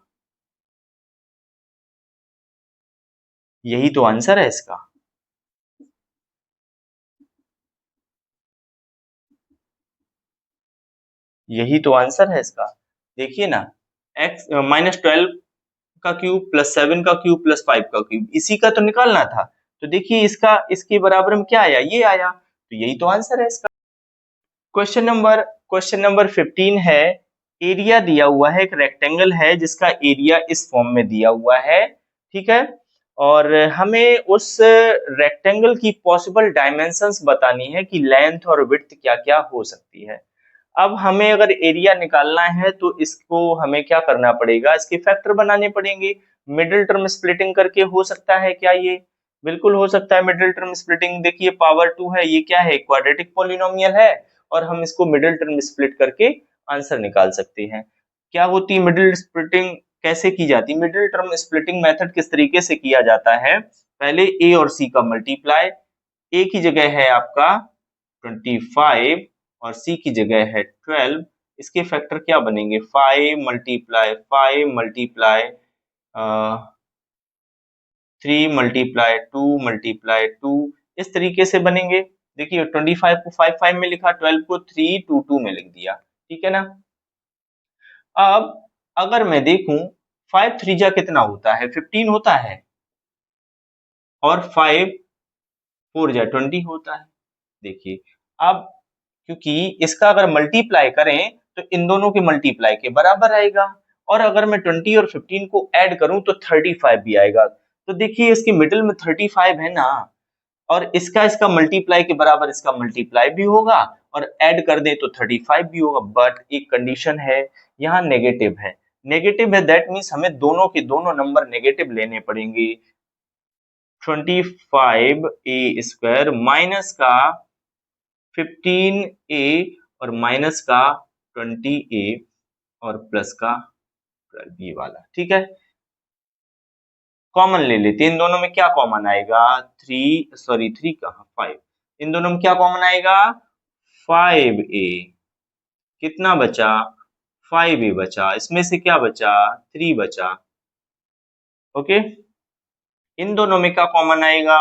यही तो आंसर है इसका। यही तो आंसर है इसका। देखिए ना, एक्स -12 का क्यूब प्लस 7 का क्यूब प्लस 5 का क्यूब, इसी का तो निकालना था। तो देखिए इसका इसके बराबर में क्या आया, ये आया, तो यही तो आंसर है इसका। क्वेश्चन नंबर 15 है, एरिया दिया हुआ है, एक रेक्टेंगल है जिसका एरिया इस फॉर्म में दिया हुआ है। ठीक है, और हमें उस रेक्टेंगल की पॉसिबल डायमेंशंस बतानी है कि लेंथ और विड्थ क्या क्या हो सकती है। अब हमें अगर एरिया निकालना है तो इसको हमें क्या करना पड़ेगा, इसके फैक्टर बनाने पड़ेंगे। मिडिल टर्म स्प्लिटिंग करके हो सकता है क्या ये? बिल्कुल हो सकता है मिडिल टर्म स्प्लिटिंग। देखिए पावर 2 है, ये क्या है, क्वाड्रेटिक पॉलिनोमियल है, और हम इसको मिडिल टर्म स्प्लिट करके आंसर निकाल सकते हैं। क्या होती है मिडिल स्प्लिटिंग, कैसे की जाती है मिडिल टर्म स्प्लिटिंग मेथड, किस तरीके से किया जाता है? पहले ए और सी का मल्टीप्लाई, ए की जगह है आपका 25 और सी की जगह है 12, इसके फैक्टर क्या बनेंगे, 5 मल्टीप्लाई 5 मल्टीप्लाई 3 मल्टीप्लाई 2 मल्टीप्लाई 2, इस तरीके से बनेंगे। देखिए 25 को 5 5 में लिखा, 12 को 3 2 2 में लिख दिया। ठीक है ना। अब अगर मैं देखूं, 5 3 जा कितना होता है, 15 होता है, और 5 4 जा 20 होता है। देखिए अब क्योंकि इसका अगर मल्टीप्लाई करें तो इन दोनों के मल्टीप्लाई के बराबर आएगा, और अगर मैं 20 और 15 को ऐड करूं तो 35 भी आएगा। तो देखिए इसके मिडिल में 35 है ना, और इसका इसका मल्टीप्लाई के बराबर इसका मल्टीप्लाई भी होगा, और ऐड कर दे तो 35 भी होगा। बट एक कंडीशन है, यहाँ नेगेटिव है। नेगेटिव है दैट मीन्स हमें दोनों के दोनों नंबर नेगेटिव लेने पड़ेंगे। 25a² माइनस का 15a और माइनस का 20a और प्लस का 12 ये वाला। ठीक है, कॉमन ले लेते हैं, इन दोनों में क्या कॉमन आएगा, 3 कहा 5, इन दोनों में क्या कॉमन आएगा 5a, कितना बचा 5a बचा, इसमें से क्या बचा 3 बचा। ओके, इन दोनों में क्या कॉमन आएगा,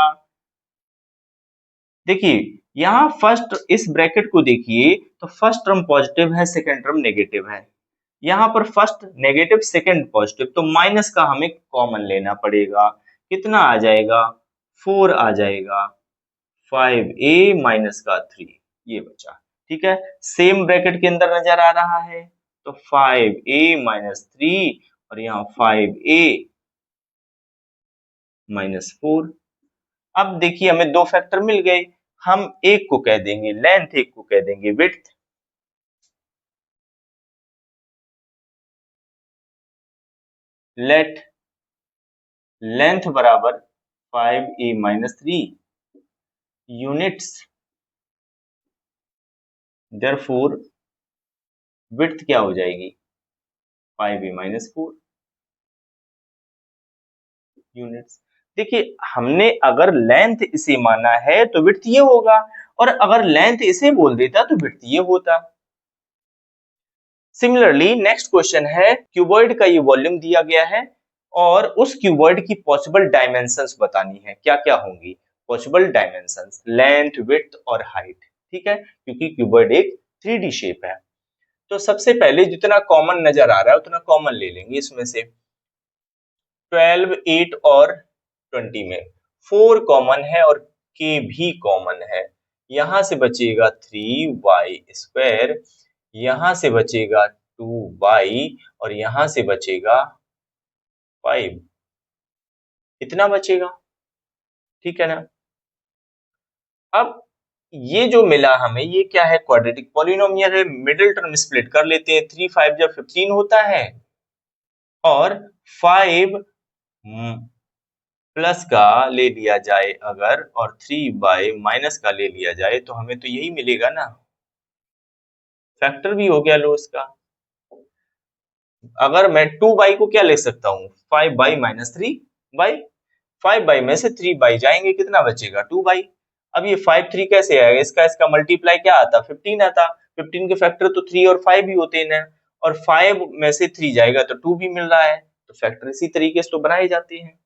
देखिए यहाँ फर्स्ट इस ब्रैकेट को देखिए तो फर्स्ट टर्म पॉजिटिव है, सेकेंड टर्म नेगेटिव है। यहाँ पर फर्स्ट नेगेटिव सेकेंड पॉजिटिव, तो माइनस का हमें कॉमन लेना पड़ेगा। कितना आ जाएगा? 4 आ जाएगा। 5a माइनस का 3 ये बचा। ठीक है, सेम ब्रैकेट के अंदर नजर आ रहा है तो 5a माइनस 3 और यहाँ 5a माइनस 4। अब देखिए हमें दो फैक्टर मिल गए, हम एक को कह देंगे लेंथ, एक को कह देंगे विड्थ। लेट लेंथ बराबर 5a minus 3 units, therefore width क्या हो जाएगी? 5a minus 4 units. देखिए हमने अगर लेंथ इसे माना है तो विड्थ ये होगा, और अगर लेंथ इसे बोल देता तो विड्थ ये होता। सिमिलरली नेक्स्ट क्वेश्चन है, क्यूबॉइड का ये वॉल्यूम दिया गया है और उस क्यूबॉइड की पॉसिबल डायमेंशंस बतानी है। क्या क्या होंगी पॉसिबल डायमेंशंस? लेंथ, विड्थ और हाइट। ठीक है, क्योंकि क्यूबॉइड एक 3D शेप है। तो सबसे पहले जितना कॉमन नजर आ रहा है उतना कॉमन ले लेंगे इसमें से। 12, 8 और 20 में 4 कॉमन है और k भी कॉमन है। यहां से बचेगा 3y स्क्वायर, यहां से बचेगा 2y और यहां से बचेगा 5। इतना बचेगा। ठीक है ना? अब ये जो मिला हमें ये क्या है? क्वाड्रेटिक पॉलिनोमियल है। मिडिल टर्म स्प्लिट कर लेते हैं। 3 5 जब 15 होता है और 5 प्लस का ले लिया जाए अगर और 3 माइनस का ले लिया जाए तो हमें तो यही मिलेगा ना। फैक्टर भी हो गया लो इसका। अगर मैं 2 को क्या लिख सकता हूँ? 5 माइनस 3 5 में से 3 जाएंगे, कितना बचेगा? 2। अब ये 5 3 कैसे आएगा? इसका इसका मल्टीप्लाई क्या आता? 15 आता। 15 के फैक्टर तो 3 और 5 ही होते हैं, और 5 में से 3 जाएगा तो 2 भी मिल रहा है, तो फैक्टर इसी तरीके से तो बनाए जाते हैं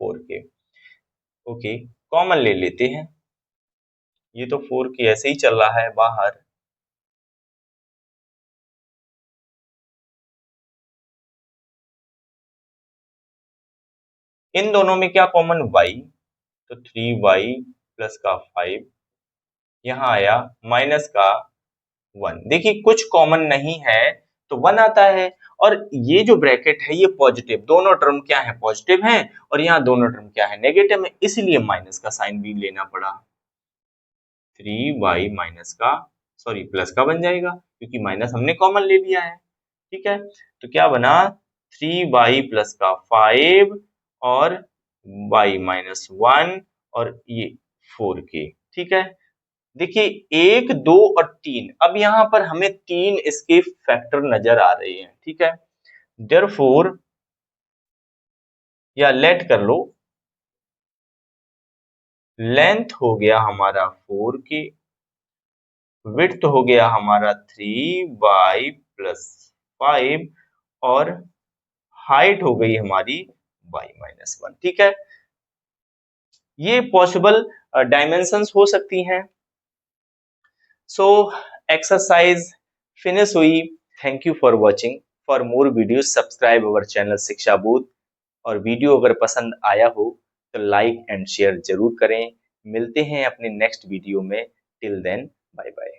4 के। ओके, कॉमन ले लेते हैं। ये तो 4 के ऐसे ही चल रहा है बाहर। इन दोनों में क्या कॉमन? y, तो 3y प्लस का 5 यहाँ आया माइनस का 1। देखिए कुछ कॉमन नहीं है तो 1 आता है, और ये जो ब्रैकेट है ये पॉजिटिव, दोनों टर्म क्या है? पॉजिटिव हैं, और यहाँ दोनों टर्म क्या है? नेगेटिव है, इसलिए माइनस का साइन भी लेना पड़ा। 3y माइनस का सॉरी प्लस का बन जाएगा क्योंकि माइनस हमने कॉमन ले लिया है। ठीक है, तो क्या बना? 3y प्लस का 5 और y माइनस 1 और ये 4k। ठीक है, देखिए 1 2 और 3, अब यहाँ पर हमें 3 इसके फैक्टर नजर आ रहे हैं। ठीक है, देयरफॉर या लेट कर लो, लेंथ हो गया हमारा 4k, विड्थ हो गया हमारा 3y प्लस 5 और हाइट हो गई हमारी y माइनस 1। ठीक है, ये पॉसिबल डायमेंशंस हो सकती हैं। सो एक्सरसाइज फिनिश हुई। Thank you for watching. For more videos subscribe our channel शिक्षा बूथ। और वीडियो अगर पसंद आया हो तो लाइक एंड शेयर जरूर करें। मिलते हैं अपने नेक्स्ट वीडियो में। Till then bye bye.